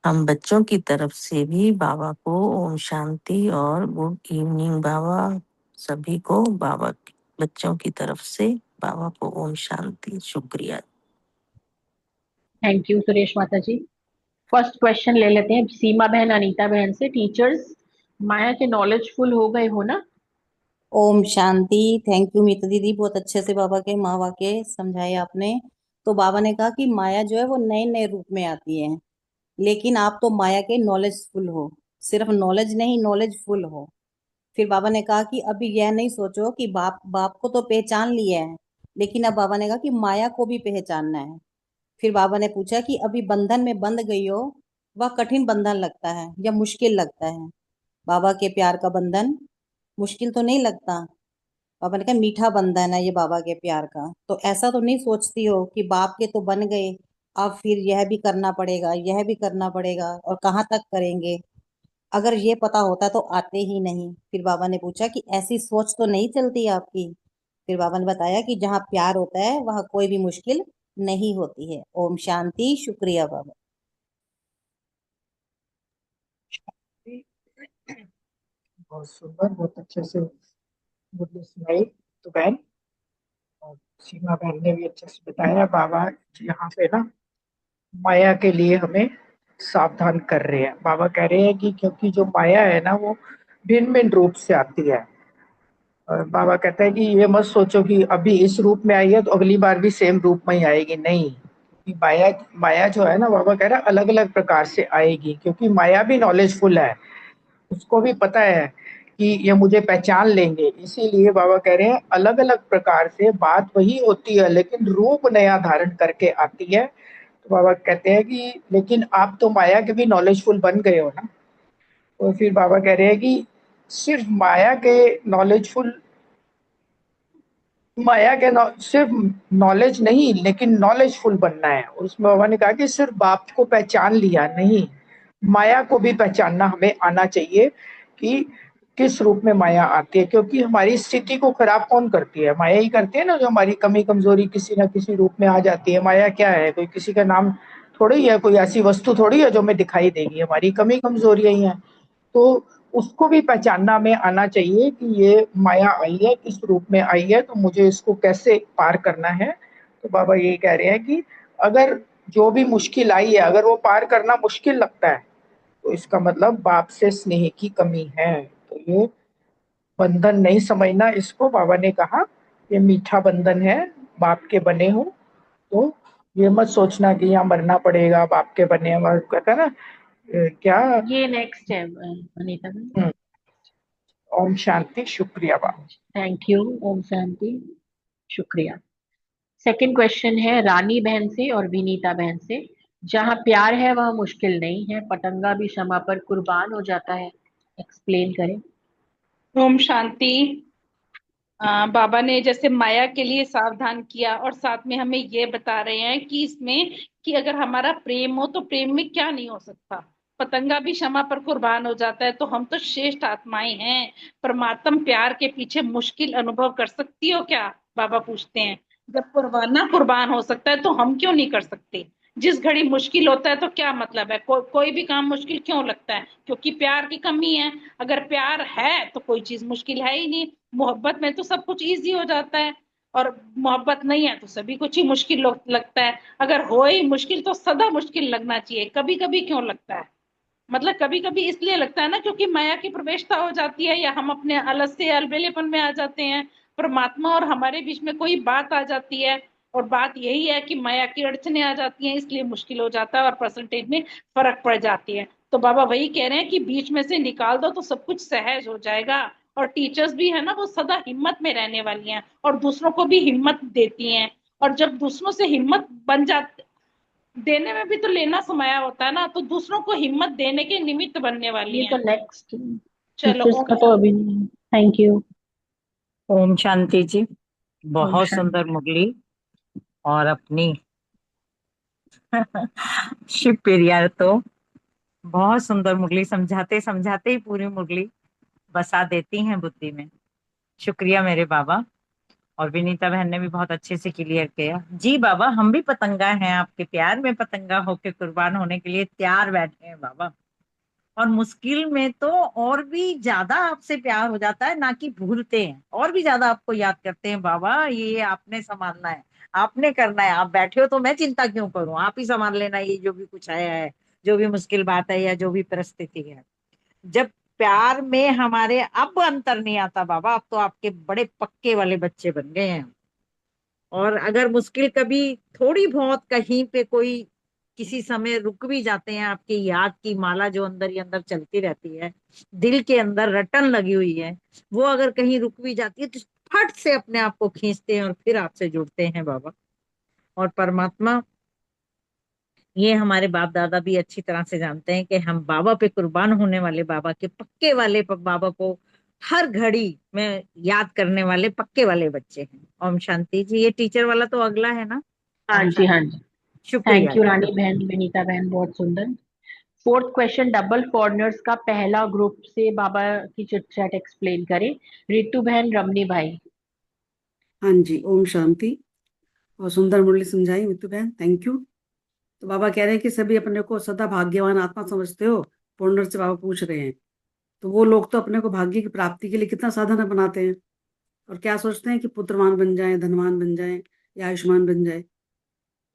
हम बच्चों की तरफ से भी बाबा को ओम शांति और गुड इवनिंग। बाबा सभी को बाबा बच्चों की तरफ से बाबा को ओम शांति। शुक्रिया। थैंक यू सुरेश माता जी। फर्स्ट क्वेश्चन ले लेते हैं सीमा बहन, अनीता बहन से। टीचर्स, माया के नॉलेजफुल हो गए हो ना? ओम शांति। थैंक यू मीता दीदी, बहुत अच्छे से बाबा के माँ वाक्य समझाए आपने। तो बाबा ने कहा कि माया जो है वो नए नए रूप में आती है, लेकिन आप तो माया के नॉलेजफुल हो, सिर्फ नॉलेज नहीं नॉलेजफुल हो। फिर बाबा ने कहा कि अभी यह नहीं सोचो कि बाप बाप को तो पहचान लिया है, लेकिन अब बाबा ने कहा कि माया को भी पहचानना है। फिर बाबा ने पूछा कि अभी बंधन में बंध गई हो, वह कठिन बंधन लगता है या मुश्किल लगता है? बाबा के प्यार का बंधन मुश्किल तो नहीं लगता। पापा ने कहा मीठा बंधन है ये बाबा के प्यार का। तो ऐसा तो नहीं सोचती हो कि बाप के तो बन गए, अब फिर यह भी करना पड़ेगा, यह भी करना पड़ेगा, और कहाँ तक करेंगे? अगर ये पता होता तो आते ही नहीं। फिर बाबा ने पूछा कि ऐसी सोच तो नहीं चलती आपकी? फिर बाबा ने बताया कि जहाँ प्यार होता है वहाँ कोई भी मुश्किल नहीं होती है। ओम शांति। शुक्रिया बाबा। बहुत सुंदर, बहुत अच्छे से मुरली सुनाई तो बहन, और सीमा बहन ने भी अच्छे से बताया। बाबा यहाँ पे ना माया के लिए हमें सावधान कर रहे हैं। बाबा कह रहे हैं कि क्योंकि जो माया है ना वो भिन्न भिन्न रूप से आती है। और बाबा कहता है कि ये मत सोचो कि अभी इस रूप में आई है तो अगली बार भी सेम रूप में ही आएगी, नहीं। कि माया माया जो है ना, बाबा कह रहा है अलग अलग प्रकार से आएगी, क्योंकि माया भी नॉलेजफुल है, उसको भी पता है कि ये मुझे पहचान लेंगे। इसीलिए बाबा कह रहे हैं अलग अलग प्रकार से बात वही होती है लेकिन रूप नया धारण करके आती है। तो बाबा कहते हैं कि लेकिन आप तो माया के भी नॉलेजफुल बन गए हो ना। तो फिर बाबा कह रहे हैं कि सिर्फ माया के नॉलेजफुल, सिर्फ नॉलेज नहीं लेकिन नॉलेजफुल बनना है। और उसमें बाबा ने कहा कि सिर्फ बाप को पहचान लिया नहीं, माया को भी पहचानना हमें आना चाहिए कि किस रूप में माया आती है। क्योंकि हमारी स्थिति को खराब कौन करती है? माया ही करती है ना। जो हमारी कमी कमजोरी किसी ना किसी रूप में आ जाती है। माया क्या है? कोई किसी का नाम थोड़ी है, कोई ऐसी वस्तु थोड़ी है जो हमें दिखाई देगी। हमारी कमी कमजोरियां ही हैं। तो उसको भी पहचानना में आना चाहिए कि ये माया आई है, किस रूप में आई है, तो मुझे इसको कैसे पार करना है। तो बाबा ये कह रहे हैं कि अगर जो भी मुश्किल आई है, अगर वो पार करना मुश्किल लगता है तो इसका मतलब बाप से स्नेह की कमी है। तो ये बंधन नहीं समझना इसको। बाबा ने कहा ये मीठा बंधन है, बाप के बने हो। तो ये मत सोचना कि यहाँ मरना पड़ेगा, बाप के बने हैं। कहता है ना क्या। ये नेक्स्ट है अनीता बहन। ओम शांति। शुक्रिया बाबा। Thank you. ओम शांति। शुक्रिया। सेकंड क्वेश्चन है रानी बहन से और विनीता बहन से। जहाँ प्यार है वह मुश्किल नहीं है, पतंगा भी क्षमा पर कुर्बान हो जाता है। एक्सप्लेन करें। ओम शांति। बाबा ने जैसे माया के लिए सावधान किया और साथ में हमें ये बता रहे हैं कि इसमें कि अगर हमारा प्रेम हो तो प्रेम में क्या नहीं हो सकता। पतंगा भी क्षमा पर कुर्बान हो जाता है, तो हम तो श्रेष्ठ आत्माएं हैं। परमात्म प्यार के पीछे मुश्किल अनुभव कर सकती हो क्या, बाबा पूछते हैं। जब कुर्बाना कुर्बान हो सकता है तो हम क्यों नहीं कर सकते। जिस घड़ी मुश्किल होता है तो क्या मतलब है, कोई भी काम मुश्किल क्यों लगता है, क्योंकि प्यार की कमी है। अगर प्यार है तो कोई चीज मुश्किल है ही नहीं। मोहब्बत में तो सब कुछ इजी हो जाता है, और मोहब्बत नहीं है तो सभी कुछ ही मुश्किल लगता है। अगर हो ही मुश्किल तो सदा मुश्किल लगना चाहिए, कभी कभी क्यों लगता है। मतलब कभी कभी इसलिए लगता है ना, क्योंकि माया की प्रवेशता हो जाती है, या हम अपने अलग से अलबेलेपन में आ जाते हैं। परमात्मा और हमारे बीच में कोई बात आ जाती है, और बात यही है कि माया की अड़चने आ जाती हैं, इसलिए मुश्किल हो जाता है और परसेंटेज में फर्क पड़ जाती है। तो बाबा वही कह रहे हैं कि बीच में से निकाल दो तो सब कुछ सहज हो जाएगा। और टीचर्स भी है ना, वो सदा हिम्मत में रहने वाली हैं और दूसरों को भी हिम्मत देती हैं। और जब दूसरों से हिम्मत बन जाती, देने में भी तो लेना समाया होता है ना, तो दूसरों को हिम्मत देने के निमित्त बनने वाली ये तो हैं। नेक्स्ट चलो टीचर्स का तो अभी नहीं। Thank you. ओम शांति जी। ओम बहुत शांति। सुंदर मुरली, और अपनी शिव प्रिया तो बहुत सुंदर मुरली, समझाते समझाते ही पूरी मुरली बसा देती हैं बुद्धि में। शुक्रिया मेरे बाबा। और विनीता बहन ने भी बहुत अच्छे से क्लियर किया। जी बाबा, हम भी पतंगा हैं, आपके प्यार में पतंगा होके कुर्बान होने के लिए तैयार बैठे हैं बाबा। और मुश्किल में तो और भी ज्यादा आपसे प्यार हो जाता है, ना कि भूलते हैं, और भी ज्यादा आपको याद करते हैं। बाबा ये आपने संभालना है, आपने करना है, आप बैठे हो तो मैं चिंता क्यों करूं, आप ही संभाल लेना ये जो भी कुछ आया है, जो भी मुश्किल बात है या जो भी परिस्थिति है। जब प्यार में हमारे अब अंतर नहीं आता बाबा, अब तो आपके बड़े पक्के वाले बच्चे बन गए हैं। और अगर मुश्किल कभी थोड़ी बहुत कहीं पे कोई किसी समय रुक भी जाते हैं, आपकी याद की माला जो अंदर ही अंदर चलती रहती है, दिल के अंदर रटन लगी हुई है, वो अगर कहीं रुक भी जाती है तो फट से अपने आप को खींचते हैं और फिर आपसे जुड़ते हैं बाबा। और परमात्मा, ये हमारे बाप दादा भी अच्छी तरह से जानते हैं कि हम बाबा पे कुर्बान होने वाले बाबा के पक्के वाले बाबा को हर घड़ी में याद करने वाले पक्के वाले बच्चे हैं। ओम शांति जी। ये टीचर वाला तो अगला है ना। हाँ ओम जी, हाँ शांति। जी। शुक्रिया थैंक यू जी, रानी शुक्रिया। बहन, विनीता बहन, बहुत सुंदर। फोर्थ क्वेश्चन, डबल फॉरनर्स का पहला ग्रुप से बाबा की चिट चैट एक्सप्लेन करें। रितु बहन, रमनी भाई। हाँ जी, ओम शांति। और सुंदर मुरली समझाई मित्तू बहन, थैंक यू। तो बाबा कह रहे हैं कि सभी अपने को सदा भाग्यवान आत्मा समझते हो, पूर्णर से बाबा पूछ रहे हैं। तो वो लोग तो अपने को भाग्य की प्राप्ति के लिए कितना साधन बनाते हैं, और क्या सोचते हैं कि पुत्रवान बन जाए, धनवान बन जाए, या आयुष्मान बन जाए।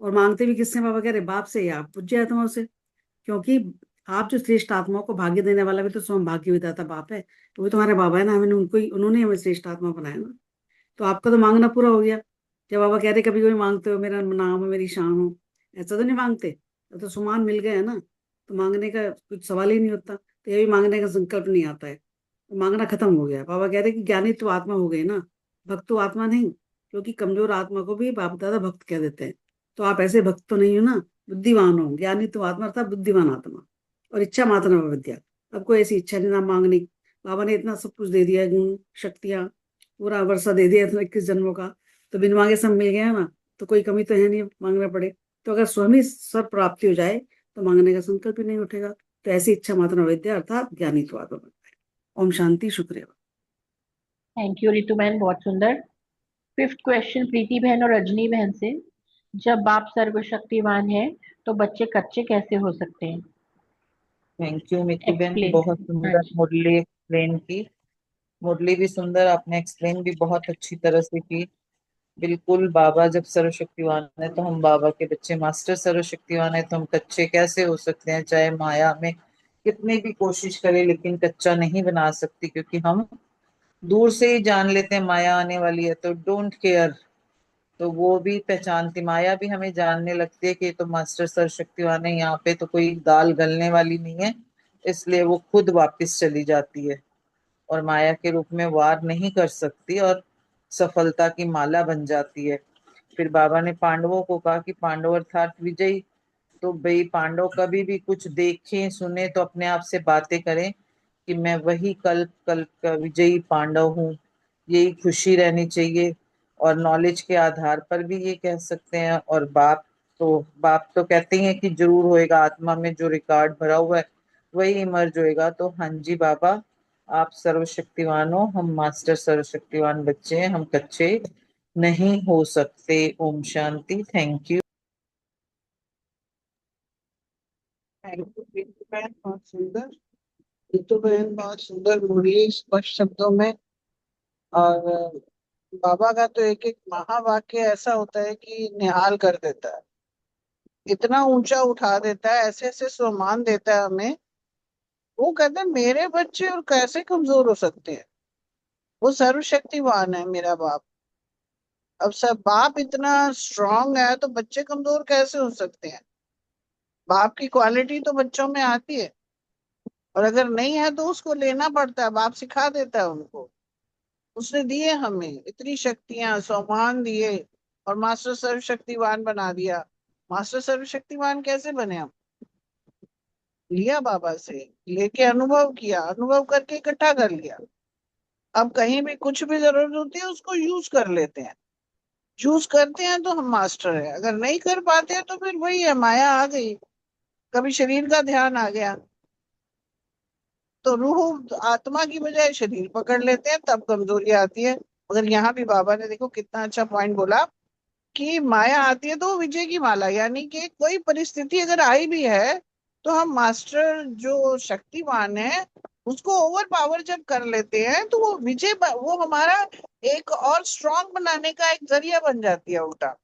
और मांगते भी किससे बाबा कह रहे, बाप से या पूज्य आत्माओं से। क्योंकि आप जो श्रेष्ठ आत्माओं को भाग्य देने वाला भी तो स्वयं भाग्य विधाता बाप है, तो वो तुम्हारे बाबा है ना, हमें उनको ही, उन्होंने हमें श्रेष्ठ आत्मा बनाया ना। तो आपका तो मांगना पूरा हो गया। जब बाबा कह रहे कभी कभी मांगते हो मेरा नाम हो, मेरी शान हो, ऐसा तो नहीं मांगते। तो सुमान मिल गया है ना, तो मांगने का कुछ सवाल ही नहीं होता। तो ये भी मांगने का संकल्प नहीं आता है, तो मांगना खत्म हो गया। बाबा कह रहे कि ज्ञानी तो आत्मा हो गई ना, भक्त तो आत्मा नहीं। क्योंकि कमजोर आत्मा को भी बाप दादा भक्त कह देते हैं। तो आप ऐसे भक्त तो नहीं हो ना, बुद्धिमान हो। ज्ञानी तो आत्मा अर्थात बुद्धिमान आत्मा। और इच्छा मात्र में विद्या। अब कोई ऐसी इच्छा नहीं ना मांगनी। बाबा ने इतना सब कुछ दे दिया है, गुण शक्तियां, पूरा वर्षा दे दिया इतना 21 जन्मों का। तो बिन मांगे सब मिल गया ना, तो कोई कमी तो है नहीं मांगना पड़े। तो अगर स्वयं ही सब प्राप्ति हो जाए तो मांगने का संकल्प ही नहीं उठेगा। तो ऐसी इच्छा मात्र विद्या अर्थात ज्ञानी तो आत्मा बनता है। ओम शांति, शुक्रिया। थैंक यू रितु बहन, बहुत सुंदर। फिफ्थ क्वेश्चन, प्रीति बहन और रजनी बहन से। जब बाप सर्वशक्तिवान है तो बच्चे कच्चे कैसे हो सकते हैं? थैंक यू मिट्टू बहन, एक्सप्लेन बहुत करें। हाँ सुंदर जी। मुरली एक्सप्लेन की। मुरली भी सुंदर, आपने एक्सप्लेन भी बहुत अच्छी तरह से की। बिल्कुल, बाबा जब सर्वशक्तिवान है तो हम बाबा के बच्चे, मास्टर सर्वशक्तिवान है तो हम कच्चे कैसे हो सकते हैं। चाहे माया में कितनी भी कोशिश करें लेकिन कच्चा नहीं बना सकती, क्योंकि हम दूर से ही जान लेते हैं माया आने वाली है तो डोंट केयर। तो वो भी पहचानती, माया भी हमें जानने लगती है कि ये तो मास्टर सर्वशक्तिवान है, यहाँ पे तो कोई दाल गलने वाली नहीं है, इसलिए वो खुद वापस चली जाती है और माया के रूप में वार नहीं कर सकती और सफलता की माला बन जाती है। फिर बाबा ने पांडवों को कहा कि पांडव अर्थात विजयी। तो भाई पांडव कभी भी कुछ देखें सुने तो अपने आप से बातें करें कि मैं वही कल्प कल्प का विजयी पांडव हूँ, यही खुशी रहनी चाहिए। और नॉलेज के आधार पर भी ये कह सकते हैं। और बाप तो कहते ही हैं कि जरूर होएगा, आत्मा में जो रिकॉर्ड भरा हुआ है वही इमर्ज होएगा। तो हाँ जी बाबा, आप सर्वशक्तिवान हो, हम मास्टर सर्वशक्तिवान बच्चे हैं, हम कच्चे नहीं हो सकते। ओम शांति। Thank you. Thank you Preeti बहन, बहुत सुंदर। रीतू बहन बहुत सुंदर बोली स्पष्ट शब्दों में। और बाबा का तो एक एक महावाक्य ऐसा होता है कि निहाल कर देता है, इतना ऊंचा उठा देता है, ऐसे ऐसे सम्मान देता है हमें। वो कहते हैं मेरे बच्चे और कैसे कमजोर हो सकते हैं, वो सर्वशक्तिवान है मेरा बाप। अब सब बाप इतना स्ट्रांग है तो बच्चे कमजोर कैसे हो सकते हैं। बाप की क्वालिटी तो बच्चों में आती है, और अगर नहीं है तो उसको लेना पड़ता है, बाप सिखा देता है उनको। उसने दिए हमें इतनी शक्तियां, सम्मान दिए, और मास्टर सर्वशक्तिवान बना दिया। मास्टर सर्वशक्तिवान कैसे बने हम? लिया बाबा से, लेके अनुभव किया, अनुभव करके इकट्ठा कर लिया। अब कहीं भी कुछ भी जरूरत होती है उसको यूज कर लेते हैं। यूज करते हैं तो हम मास्टर है, अगर नहीं कर पाते हैं तो फिर वही है, माया आ गई, कभी शरीर का ध्यान आ गया तो रूह आत्मा की बजाय शरीर पकड़ लेते हैं, तब कमजोरी आती है। मगर यहाँ भी बाबा ने देखो कितना अच्छा पॉइंट बोला कि माया आती है तो वो विजय की माला, यानी कि कोई परिस्थिति अगर आई भी है तो हम मास्टर जो शक्तिवान है उसको ओवर पावर जब कर लेते हैं तो वो वो हमारा एक और स्ट्रांग बनाने का एक जरिया बन जाती है। उल्टा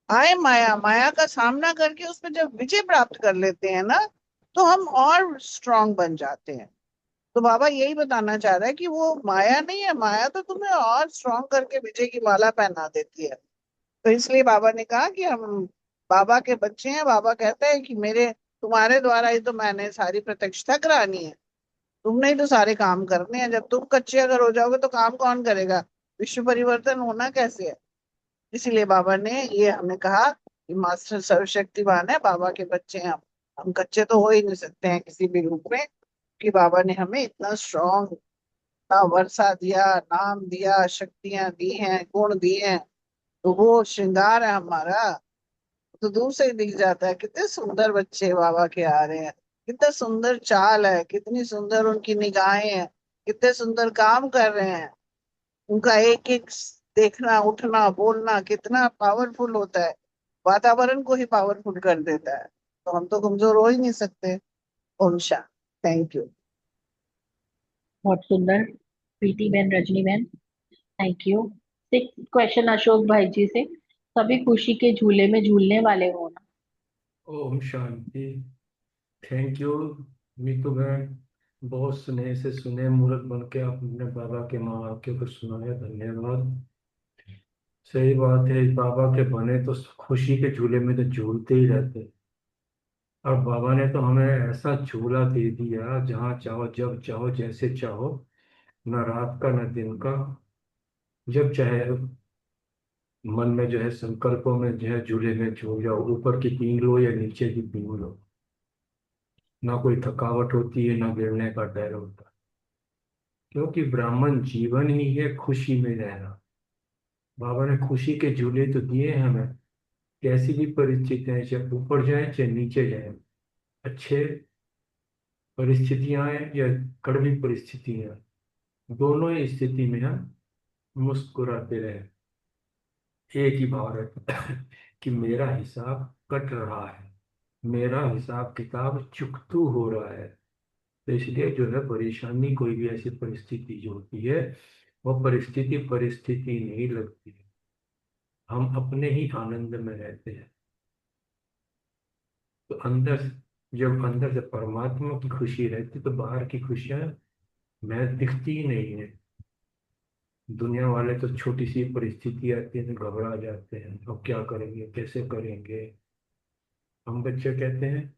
आए माया, माया का सामना करके उसमें जब विजय प्राप्त कर लेते हैं ना, तो हम और स्ट्रांग बन जाते हैं। तो बाबा यही बताना चाह रहा है कि वो माया नहीं है, माया तो तुम्हें और स्ट्रांग करके विजय की माला पहना देती है। तो इसलिए बाबा ने कहा कि हम बाबा के बच्चे हैं। बाबा कहता है कि मेरे तुम्हारे द्वारा ही तो मैंने सारी प्रत्यक्षता करानी है, तुमने ही तो सारे काम करने हैं। जब तुम कच्चे अगर हो जाओगे तो काम कौन करेगा? विश्व परिवर्तन होना कैसे है? इसीलिए बाबा ने ये हमें कहा कि मास्टर सर्वशक्तिवान है, बाबा के बच्चे हैं हम कच्चे तो हो ही नहीं सकते हैं किसी भी रूप में, कि बाबा ने हमें इतना स्ट्रॉन्ग, इतना वर्षा दिया, नाम दिया, शक्तियां दी हैं, गुण दिए हैं। तो वो श्रृंगार है हमारा, तो दूर से ही दिख जाता है कितने सुंदर बच्चे बाबा के आ रहे हैं, कितना सुंदर चाल है, कितनी सुंदर उनकी निगाहें हैं, कितने सुंदर काम कर रहे हैं। उनका एक एक देखना, उठना, बोलना कितना पावरफुल होता है, वातावरण को ही पावरफुल कर देता है। तो हम तो कमजोर हो ही नहीं सकते। ओम शांति। Thank you. बहुत सुंदर प्रीति बहन, रजनी बहन, थैंक यू। 6 क्वेश्चन अशोक भाई जी से, सभी खुशी के झूले में झूलने वाले हो ना? ओम शांति। थैंक यू मीतू बहन, बहुत स्नेह से सुने मूर्ख बन के आपने बाबा के महावाक्यों को सुनाया, धन्यवाद। सही बात है, बाबा के बने तो खुशी के झूले में तो झूलते ही रहते। और बाबा ने तो हमें ऐसा झूला दे दिया, जहाँ चाहो, जब चाहो, जैसे चाहो, न रात का न दिन का, जब चाहे मन में जो है संकल्पों में जो है झूले में झूल जाओ, ऊपर की पींग लो या नीचे की पींग लो। ना कोई थकावट होती है, ना गिरने का डर होता, क्योंकि ब्राह्मण जीवन ही है खुशी में रहना। बाबा ने खुशी के झूले तो दिए हैं हमें, कैसी भी परिस्थितियां, चाहे ऊपर जाए चाहे नीचे जाए, अच्छे परिस्थितियां आए या कड़वी परिस्थितियां, दोनों ही स्थिति में हम मुस्कुराते रहे। एक ही भाव रहे कि मेरा हिसाब कट रहा है, मेरा हिसाब किताब चुकतू हो रहा है। तो इसलिए जो है परेशानी, कोई भी ऐसी परिस्थिति जो होती है, वो परिस्थिति परिस्थिति नहीं लगती है, हम अपने ही आनंद में रहते हैं। तो जब अंदर से परमात्मा की खुशी रहती तो बाहर की खुशियां मैं दिखती ही नहीं है। दुनिया वाले तो छोटी सी परिस्थिति आती है तो घबरा जाते हैं, अब क्या करेंगे, कैसे करेंगे। हम बच्चे कहते हैं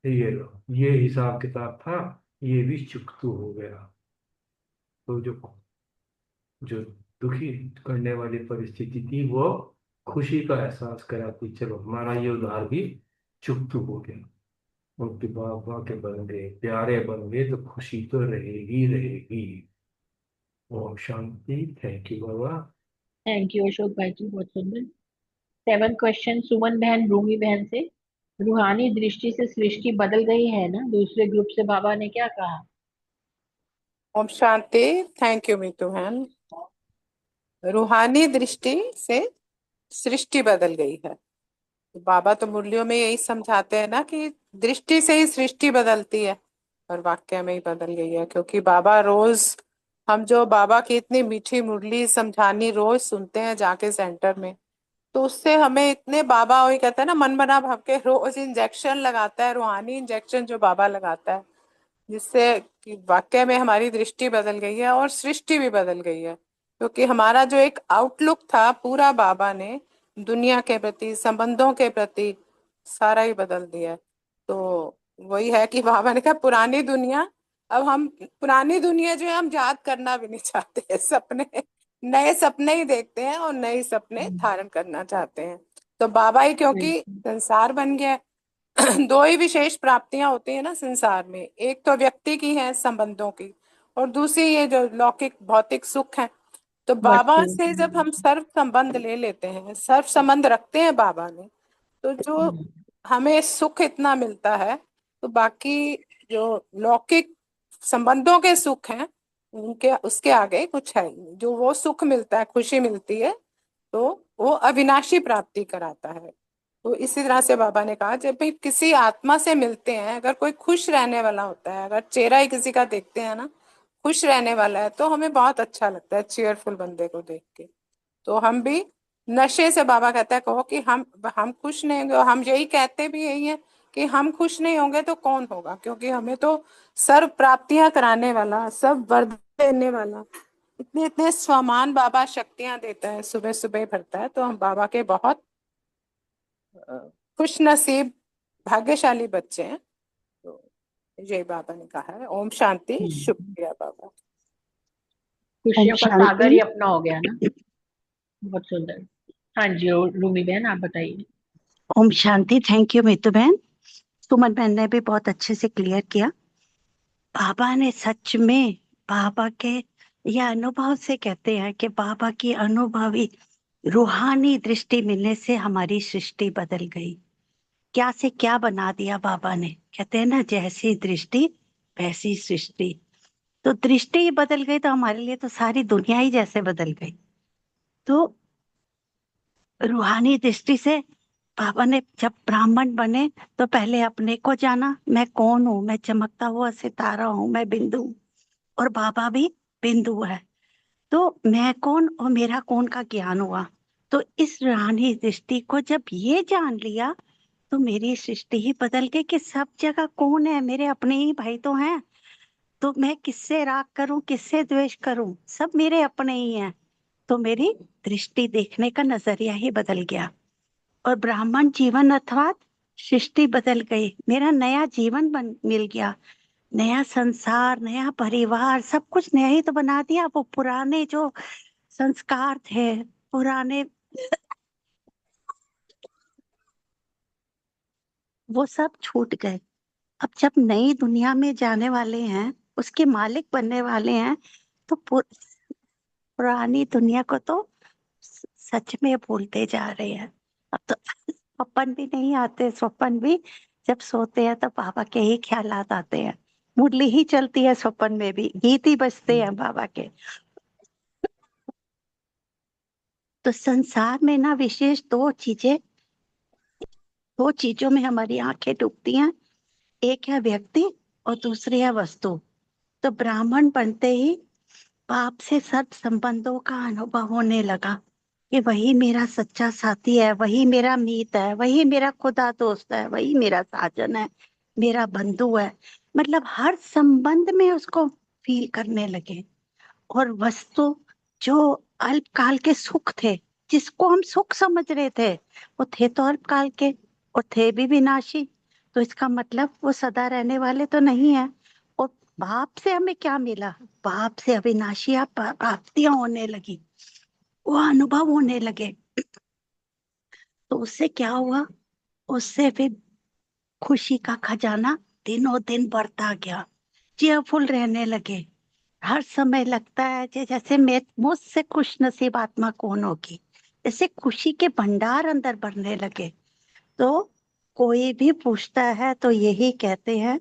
ये लो, ये हिसाब किताब था, ये भी चुकतू हो गया। तो जो जो दुखी करने वाली परिस्थिति थी वो खुशी का एहसास कराती, चलो हमारा ये उधार भी चुकतू हो गया। उनके बाबा के बन गए, प्यारे बन गए, तो खुशी तो रहेगी रहेगी। ओम शांति। थैंक यू बाबा। थैंक यू अशोक भाई जी, बहुत सुंदर। 7 क्वेश्चन सुमन बहन रूमी बहन से। रूहानी दृष्टि से सृष्टि बदल गई है ना, दूसरे ग्रुप से बाबा ने क्या कहा? ओम शांति। थैंक यू मीतू बहन। रूहानी दृष्टि से सृष्टि बदल गई है। तो बाबा तो मुरलियों में यही समझाते हैं ना कि दृष्टि से ही सृष्टि बदलती है, और वाक्य में ही बदल गई है। क्योंकि बाबा रोज, हम जो बाबा की इतनी मीठी मुरली समझानी रोज सुनते हैं जाके सेंटर में, तो उससे हमें इतने, बाबा वही कहते हैं ना, मन बना भाव के रोज इंजेक्शन लगाता है, रूहानी इंजेक्शन जो बाबा लगाता है, जिससे कि वाकई में हमारी दृष्टि बदल गई है और सृष्टि भी बदल गई है। क्योंकि हमारा जो एक आउटलुक था पूरा, बाबा ने दुनिया के प्रति, संबंधों के प्रति सारा ही बदल दिया है। तो वही है कि बाबा ने कहा पुरानी दुनिया, अब हम पुरानी दुनिया जो है हम याद करना भी नहीं चाहते हैं। सपने, नए सपने ही देखते हैं और नए सपने धारण करना चाहते हैं। तो बाबा ही, क्योंकि संसार बन गया है, दो ही विशेष प्राप्तियां होती है ना संसार में, एक तो व्यक्ति की है संबंधों की, और दूसरी ये जो लौकिक भौतिक सुख है। तो बाबा से जब हम सर्व संबंध ले लेते हैं, सर्व संबंध रखते हैं बाबा ने, तो जो हमें सुख इतना मिलता है, तो बाकी जो लौकिक संबंधों के सुख हैं उनके, उसके आगे कुछ है ही नहीं। जो वो सुख मिलता है, खुशी मिलती है, तो वो अविनाशी प्राप्ति कराता है। तो इसी तरह से बाबा ने कहा जब भी किसी आत्मा से मिलते हैं, अगर कोई खुश रहने वाला होता है, अगर चेहरा ही किसी का देखते हैं ना, खुश रहने वाला है, तो हमें बहुत अच्छा लगता है चीयरफुल बंदे को देख के। तो हम भी नशे से, बाबा कहता है कहो कि हम खुश नहीं होंगे, और हम यही कहते भी यही है कि हम खुश नहीं होंगे तो कौन होगा। क्योंकि हमें तो सर्व प्राप्तियां कराने वाला, सब वरदान देने वाला, इतने इतने स्वमान बाबा शक्तियां देता है, सुबह सुबह भरता है। तो हम बाबा के बहुत खुश नसीब भाग्यशाली बच्चे हैं। तो यही बाबा ने कहा है। ओम शांति। शुक्रिया बाबा। खुशियों का सागर ही अपना हो गया ना, बहुत सुंदर। हाँ जी रूमी बहन, आप बताइए। ओम शांति। थैंक यू मीतू बहन। सुमन बहन ने भी बहुत अच्छे से क्लियर किया। बाबा ने सच में, बाबा के यह अनुभव से कहते हैं कि बाबा की अनुभवी रूहानी दृष्टि मिलने से हमारी सृष्टि बदल गई। क्या से क्या बना दिया बाबा ने। कहते हैं ना, जैसी दृष्टि वैसी सृष्टि। तो दृष्टि ही बदल गई तो हमारे लिए तो सारी दुनिया ही जैसे बदल गई। तो रूहानी दृष्टि से बाबा ने जब ब्राह्मण बने तो पहले अपने को जाना, मैं कौन हूँ, मैं चमकता हुआ सितारा हूँ, मैं बिंदु हूँ, और बाबा भी बिंदु है। तो मैं कौन और मेरा कौन का ज्ञान हुआ। तो इस रूहानी दृष्टि को जब ये जान लिया तो मेरी सृष्टि ही बदल गई कि सब जगह कौन है, मेरे अपने ही भाई तो हैं। तो मैं किससे राग करूं, किससे द्वेष करूं, सब मेरे अपने ही हैं। तो मेरी दृष्टि देखने का नजरिया ही बदल गया, और ब्राह्मण जीवन अर्थात सृष्टि बदल गई। मेरा नया जीवन मिल गया, नया संसार, नया परिवार, सब कुछ नया ही तो बना दिया। वो पुराने जो संस्कार थे, पुराने वो सब छूट गए। अब जब नई दुनिया में जाने वाले हैं, उसके मालिक बनने वाले हैं, तो पुरानी दुनिया को तो सच में भूलते जा रहे हैं। अब तो स्वप्न भी नहीं आते। स्वप्न भी जब सोते हैं तो बाबा के ही ख्यालात आते हैं। मुरली ही चलती है स्वप्न में भी, गीत ही बजते हैं बाबा के। तो संसार में ना विशेष दो चीजों में हमारी आंखें डूबती हैं। एक है व्यक्ति और दूसरी है वस्तु। तो ब्राह्मण बनते ही बाप से सब संबंधों का अनुभव होने लगा कि वही मेरा सच्चा साथी है, वही मेरा मीत है, वही मेरा खुदा दोस्त है, वही मेरा साजन है, मेरा बंधु है। मतलब हर संबंध में उसको फील करने लगे। और वस्तु जो अल्पकाल के सुख थे, जिसको हम सुख समझ रहे थे, वो थे तो अल्पकाल के और थे भी विनाशी। तो इसका मतलब वो सदा रहने वाले तो नहीं है। और बाप से हमें क्या मिला, बाप से अविनाशी प्राप्तियां होने लगी, वो अनुभव होने लगे। तो उससे क्या हुआ, उससे फिर खुशी का खजाना दिनों दिन बढ़ता गया, चेयरफुल रहने लगे, हर समय लगता है जैसे मैं मुझसे खुश नसीब आत्मा कौन होगी, जैसे खुशी के भंडार अंदर भरने लगे। तो कोई भी पूछता है तो यही कहते हैं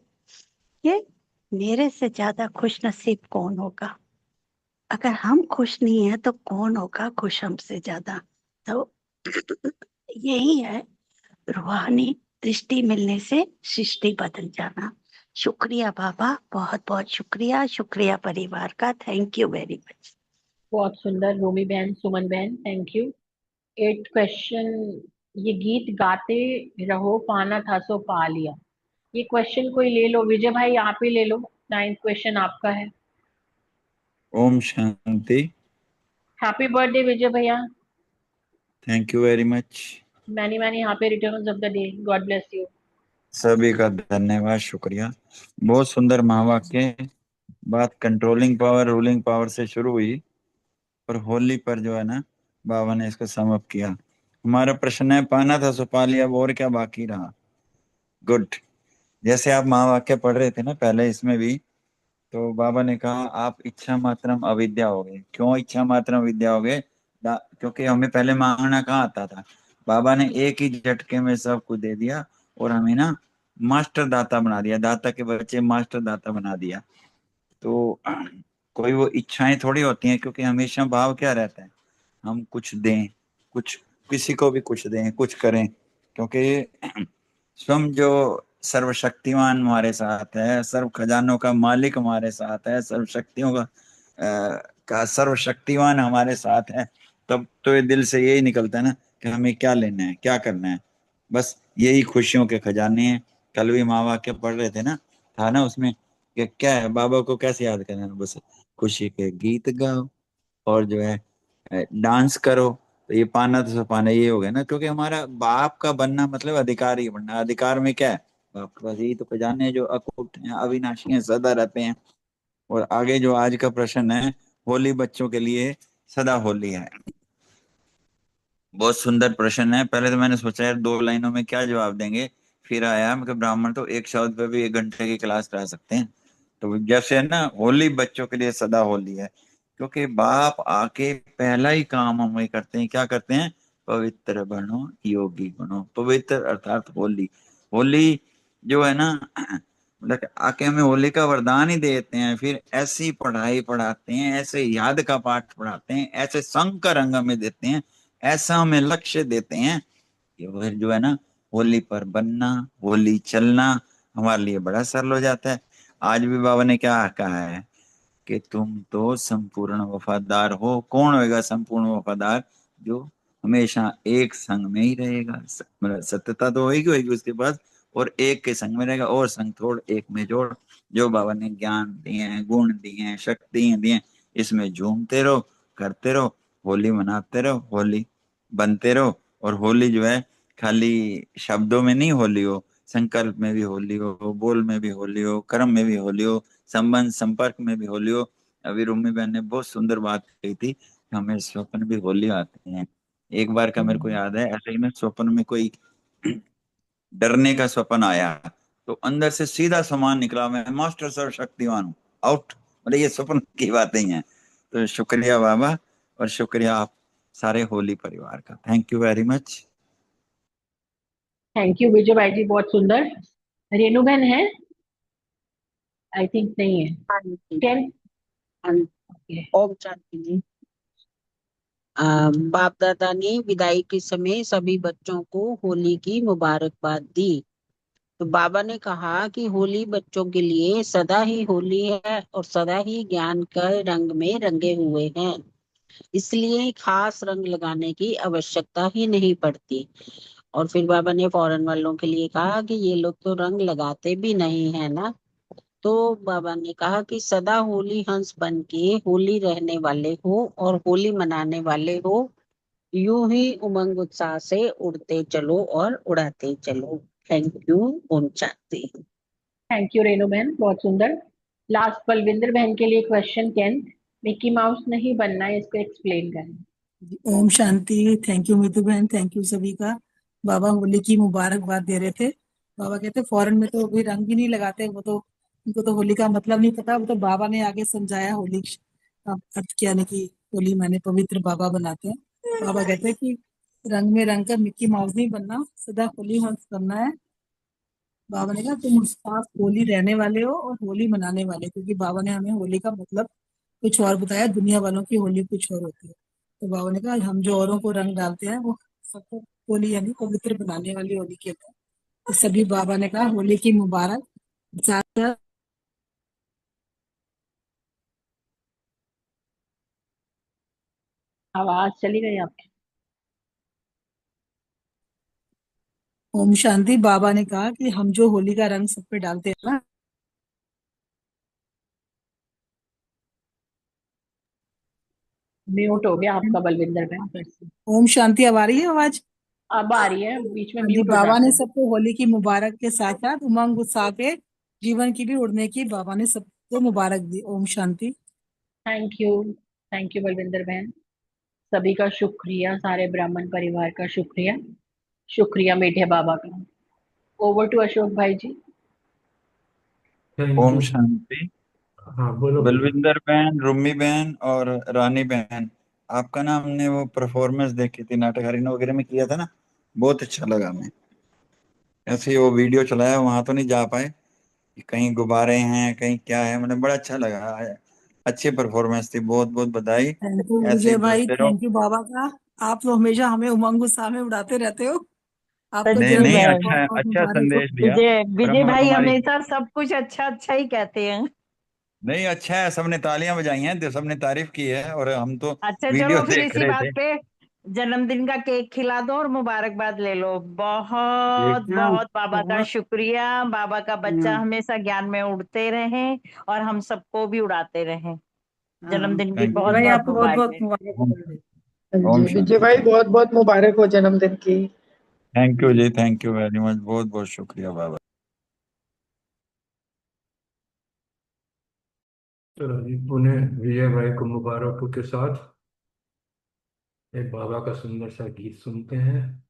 कि मेरे से ज्यादा खुश नसीब कौन होगा। अगर हम खुश नहीं है तो कौन होगा खुश हमसे ज्यादा। तो यही है रूहानी दृष्टि मिलने से सृष्टि बदल जाना। शुक्रिया बाबा, बहुत बहुत शुक्रिया। शुक्रिया परिवार का, थैंक यू वेरी मच। बहुत सुंदर रोमी बहन, सुमन बहन, थैंक यू। 8 क्वेश्चन, ये गीत गाते रहो पाना था सो पा लिया, ये क्वेश्चन कोई ले लो, विजय भाई आप ही ले लो, 9th क्वेश्चन आपका है। ओम शांति। हैप्पी बर्थडे विजय भैया, thank you very much. Many many happy returns of the day, God bless you. सभी का धन्यवाद, शुक्रिया। बहुत सुंदर महावाक्य। बात कंट्रोलिंग पावर, रूलिंग पावर से शुरू हुई और होली पर जो है ना, बाबा ने इसको समाप्त किया। हमारा प्रश्न है, पाना था सो पा लिया, अब और क्या बाकी रहा। गुड। जैसे आप महावाक्य पढ़ रहे थे ना पहले, इसमें भी तो बाबा ने कहा आप इच्छा मात्रम अविद्या हो गए। क्यों इच्छा मात्रम अविद्या हो गए? क्योंकि हमें पहले मांगना कहाँ आता था। बाबा ने एक ही झटके में सब कुछ दे दिया और हमें ना मास्टर दाता बना दिया, दाता के बच्चे मास्टर दाता बना दिया। तो कोई वो इच्छाएं थोड़ी होती हैं, क्योंकि हमेशा भाव क्या रहता है, हम कुछ दें, कुछ किसी को भी कुछ दें, कुछ करें। क्योंकि स्वयं जो सर्वशक्तिमान हमारे साथ है, सर्व खजानों का मालिक हमारे साथ है, सर्व शक्तियों का सर्वशक्तिमान हमारे साथ है, तब तो ये दिल से यही निकलता है ना कि हमें क्या लेना है, क्या करना है। बस यही खुशियों के खजाने हैं। कल भी माँ वाक्य पढ़ रहे थे ना, था ना उसमें कि क्या है, बाबा को कैसे याद करना है, बस खुशी के गीत गाओ और जो है डांस करो। तो ये पाना तो सब पाना ये हो गया ना, क्योंकि हमारा बाप का बनना मतलब अधिकार ही बनना। अधिकार में क्या है, बाप के पास यही तो खजाने हैं जो अकूट हैं, अविनाशी हैं, सदा रहते हैं। और आगे जो आज का प्रश्न है, होली बच्चों के लिए सदा होली है। बहुत सुंदर प्रश्न है। पहले तो मैंने सोचा यार 2 लाइनों में क्या जवाब देंगे, फिर आया मतलब ब्राह्मण तो एक शब्द पे भी 1 घंटे की क्लास करा सकते हैं। तो जैसे है ना, होली बच्चों के लिए सदा होली है, क्योंकि बाप आके पहला ही काम हम करते हैं, क्या करते हैं, पवित्र बनो, योगी बनो। पवित्र अर्थात होली। होली जो है ना, मतलब आके हमें होली का वरदान ही देते हैं, फिर ऐसी पढ़ाई पढ़ाते हैं, ऐसे याद का पाठ पढ़ाते हैं, ऐसे संग का रंग हमें देते हैं, ऐसा हमें लक्ष्य देते हैं कि फिर जो है ना, होली पर बनना, होली चलना हमारे लिए बड़ा सरल हो जाता है। आज भी बाबा ने क्या कहा है कि तुम तो संपूर्ण वफादार हो। कौन होएगा संपूर्ण वफादार? जो हमेशा एक संग में ही रहेगा। मतलब सत्यता तो होगी होगी उसके पास, और एक के संग में रहेगा, और संग छोड़ एक में जोड़। जो बाबा ने ज्ञान दिए हैं, गुण दिए हैं, शक्ति दिए हैं, इसमें झूमते रहो, करते रहो, होली मनाते रहो, होली बनते रहो। और होली जो है खाली शब्दों में नहीं होली हो, संकल्प में भी होली हो, बोल में भी होली हो, कर्म में भी होली हो, संबंध संपर्क में भी होली हो। अभी रूमी बहन ने बहुत सुंदर बात कही थी कि हमें स्वप्न भी होली आते हैं। एक बार का मेरे को याद है, ऐसे ही ना स्वप्न में कोई डरने का स्वप्न आया, तो अंदर से सीधा सामान निकला, मैं मास्टर सर्वशक्तिमान हूँ, आउट। मतलब ये स्वप्न की बातें ही हैं। तो शुक्रिया बाबा, और शुक्रिया आप सारे होली परिवार का। Thank you very much. Thank you Vijay भाई जी, बहुत सुंदर। रेणु बहन है, आई थिंक नहीं है। हाँ जी। 10 हाँ जी। ओम शांति जी। बाप दादा ने विदाई के समय सभी बच्चों को होली की मुबारकबाद दी। तो बाबा ने कहा कि होली बच्चों के लिए सदा ही होली है और सदा ही ज्ञान का रंग में रंगे हुए हैं, इसलिए खास रंग लगाने की आवश्यकता ही नहीं पड़ती। और फिर बाबा ने फॉरेन वालों के लिए कहा कि ये लोग तो रंग लगाते भी नहीं है ना। तो बाबा ने कहा कि सदा होली हंस बन के होली रहने वाले हो और होली मनाने वाले हो, यूं ही उमंग उत्साह से उड़ते चलो और उड़ाते चलो। Thank you. ओम शांति। थैंक यू रेणु बहन, बहुत सुंदर। लास्ट बलविंदर बहन के लिए क्वेश्चन 10, मिकी माउस नहीं बनना है, इसको एक्सप्लेन करें। ओम शांति। थैंक यू मीतू बहन, थैंक यू सभी का। बाबा होली की मुबारकबाद दे रहे थे। बाबा कहते फॉरेन में तो भी रंग ही नहीं लगाते, वो तो उनको तो होली का मतलब नहीं पता, वो तो बाबा ने आगे समझाया होली का अर्थ क्या, यानी कि होली माने पवित्र बाबा बनाते हैं। बाबा कहते हैं कि रंग में रंग कर मिक्की माउस नहीं बनना, सदा होली हंस करना है। बाबा ने कहा तुम उस पास होली रहने वाले हो और होली मनाने वाले, क्योंकि बाबा ने हमें होली का मतलब कुछ और बताया, दुनिया वालों की होली कुछ और होती है। तो बाबा ने कहा हम जो औरों को रंग डालते हैं वो सबको होली यानी पवित्र बनाने वाली होली कहते हैं। तो सभी बाबा ने कहा होली की मुबारक। ज्यादा आवाज चली गई आपकी। ओम शांति। बाबा ने कहा कि हम जो होली का रंग सब पे डालते हैं ना, म्यूट हो गया आपका बलविंदर बहन फिर से। ओम शांति। अब आ रही है आवाज? अब आ रही है, बीच में हाँ जी। म्यूट हो बाबा जाता ने है। सबको होली की मुबारक के साथ साथ उमंग उत्साह के जीवन की भी उड़ने की बाबा ने सबको मुबारक दी। ओम शांति। थैंक यू बलविंदर बहन। सभी का शुक्रिया, सारे ब्राह्मण परिवार का शुक्रिया, शुक्रिया मीठे बाबा का। ओवर टू अशोक भाई जी। Thank Om you. शांति। हाँ बोलो। बलविंदर बहन, रुम्मी बहन और रानी बहन, आपका ना हमने वो परफॉर्मेंस देखी थी, नाटक हरिण वगैरह में किया था ना, बहुत अच्छा लगा हमें। ऐसे ही वो वीडियो चलाया, वहां तो नहीं जा पाए कि कहीं गुब्बारे हैं कहीं क्या है, मतलब बड़ा अच्छा लगा। अच्छी परफॉर्मेंस थी, बहुत बहुत बधाई। थैंक यू ऐसे ही विजय भाई, करते रहो। थैंक यू बाबा का। आप तो हमेशा हमें उमंग उत्साह में उड़ाते रहते हो। आपको नहीं सच्ची नहीं, जन्मदिन की बात। बहुत अच्छा बहुत अच्छा मुबारक हो। संदेश दिया। विजय विजय ब्रह्मा भाई कुमारी। हमेशा सब कुछ अच्छा अच्छा ही कहते हैं। नहीं अच्छा है, सबने तालियां बजाई हैं, तो सबने तारीफ की है, और हम तो अच्छा वीडियो चलो फिर देख इसी रहे बात थे। पे जन्मदिन का केक खिला दो और मुबारकबाद ले लो। बहुत हाँ बहुत बाबा का बहुत। शुक्रिया। बाबा का बच्चा हाँ हमेशा ज्ञान में उड़ते रहे और हम सबको भी उड़ाते रहे। हाँ। जन्मदिन की थैंक विजय बहुत भाई बहुत आपको बहुत बहुत मुबारक। मुबारक हो यू। बर्थडे। ओम जी विजय शांति। भाई बहुत बहुत मुबारक हो जन्मदिन की। थैंक यू जी, थैंक यू वेरी मच, बहुत बहुत शुक्रिया बाबा। चलो जी, पुनः विजय भाई को मुबारकों के साथ एक बाबा का सुंदर सा गीत सुनते हैं।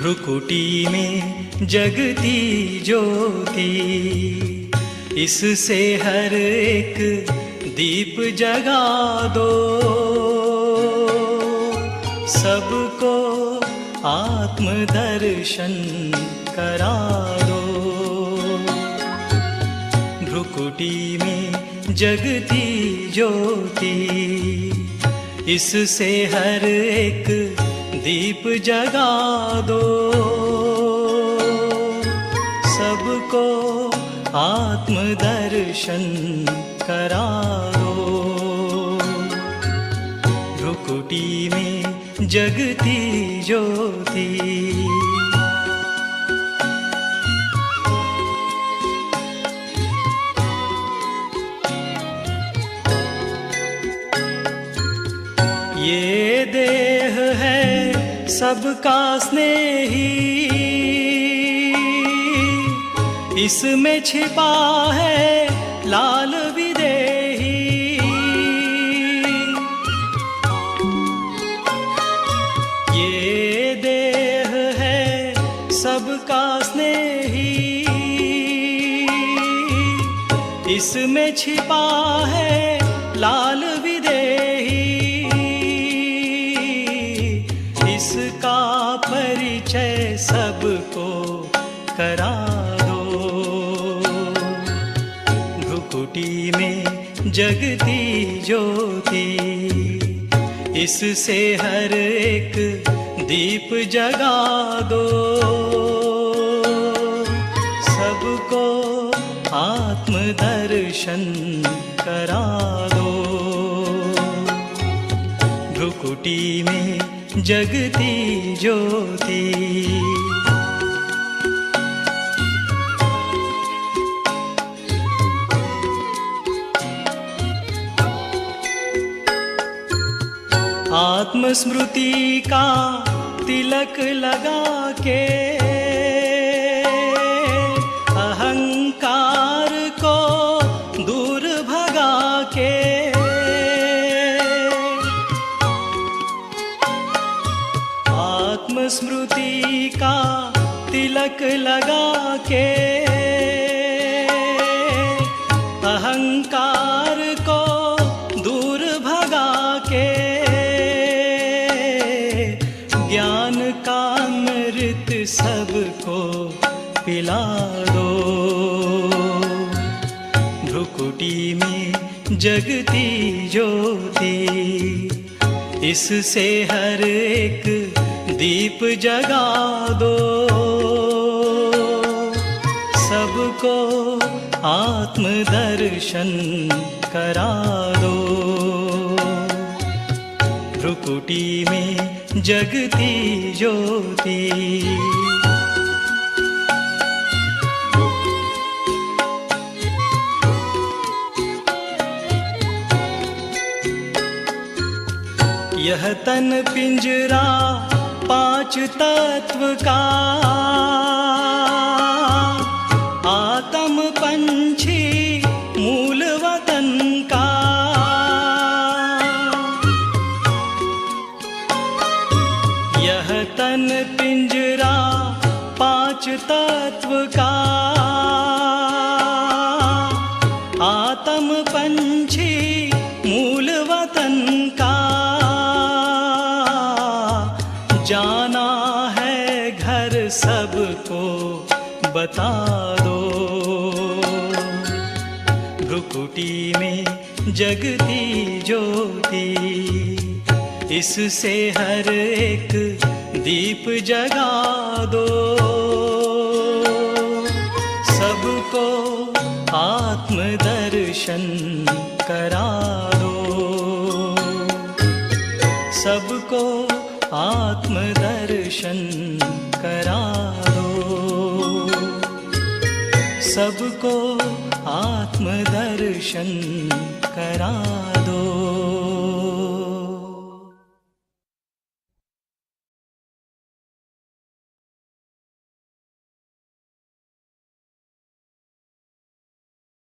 भ्रुकुटी में जगती ज्योति, इससे हर एक दीप जगा दो, सबको आत्म दर्शन करा दो। भ्रुकुटी में जगती ज्योति, इससे हर एक दीप जगा दो, सबको आत्म दर्शन करा दो। भ्रुकुटी में जगती ज्योति। ये देह है सबका स्नेही, इसमें छिपा है लाल विदेही। ये देह है सबका स्नेही, इसमें छिपा है लाल विदेही। इसका परिचय सबको करा दो। भ्रुकुटी में जगती ज्योति, इससे हर एक दीप जगा दो, सबको आत्मदर्शन करा दो। भ्रुकुटी में जगती ज्योति, आत्मस्मृति का तिलक लगा के अहंकार को दूर भगा के, आत्मस्मृति का तिलक लगा के अहंकार को दूर भगा के, ज्ञान का अमृत सबको पिला दो। भ्रुकुटी में जगती ज्योति, इससे हर एक दीप जगा दो, सबको आत्मदर्शन करा दो। भ्रुकुटी में जगती ज्योति, यह तन पिंजरा पांच तत्व का, आत्म पंछी मूल वतन का। यह तन पिंजरा पांच तत्व का, आत्म पंछी मूल वतन का। जाना है घर सबको बता दो, भ्रुकुटी में जगती ज्योति, इससे हर एक दीप जगा दो, सबको आत्मदर्शन करा दो, सबको आत्मदर्शन करा दो, सबको आत्मदर्शन करा दो।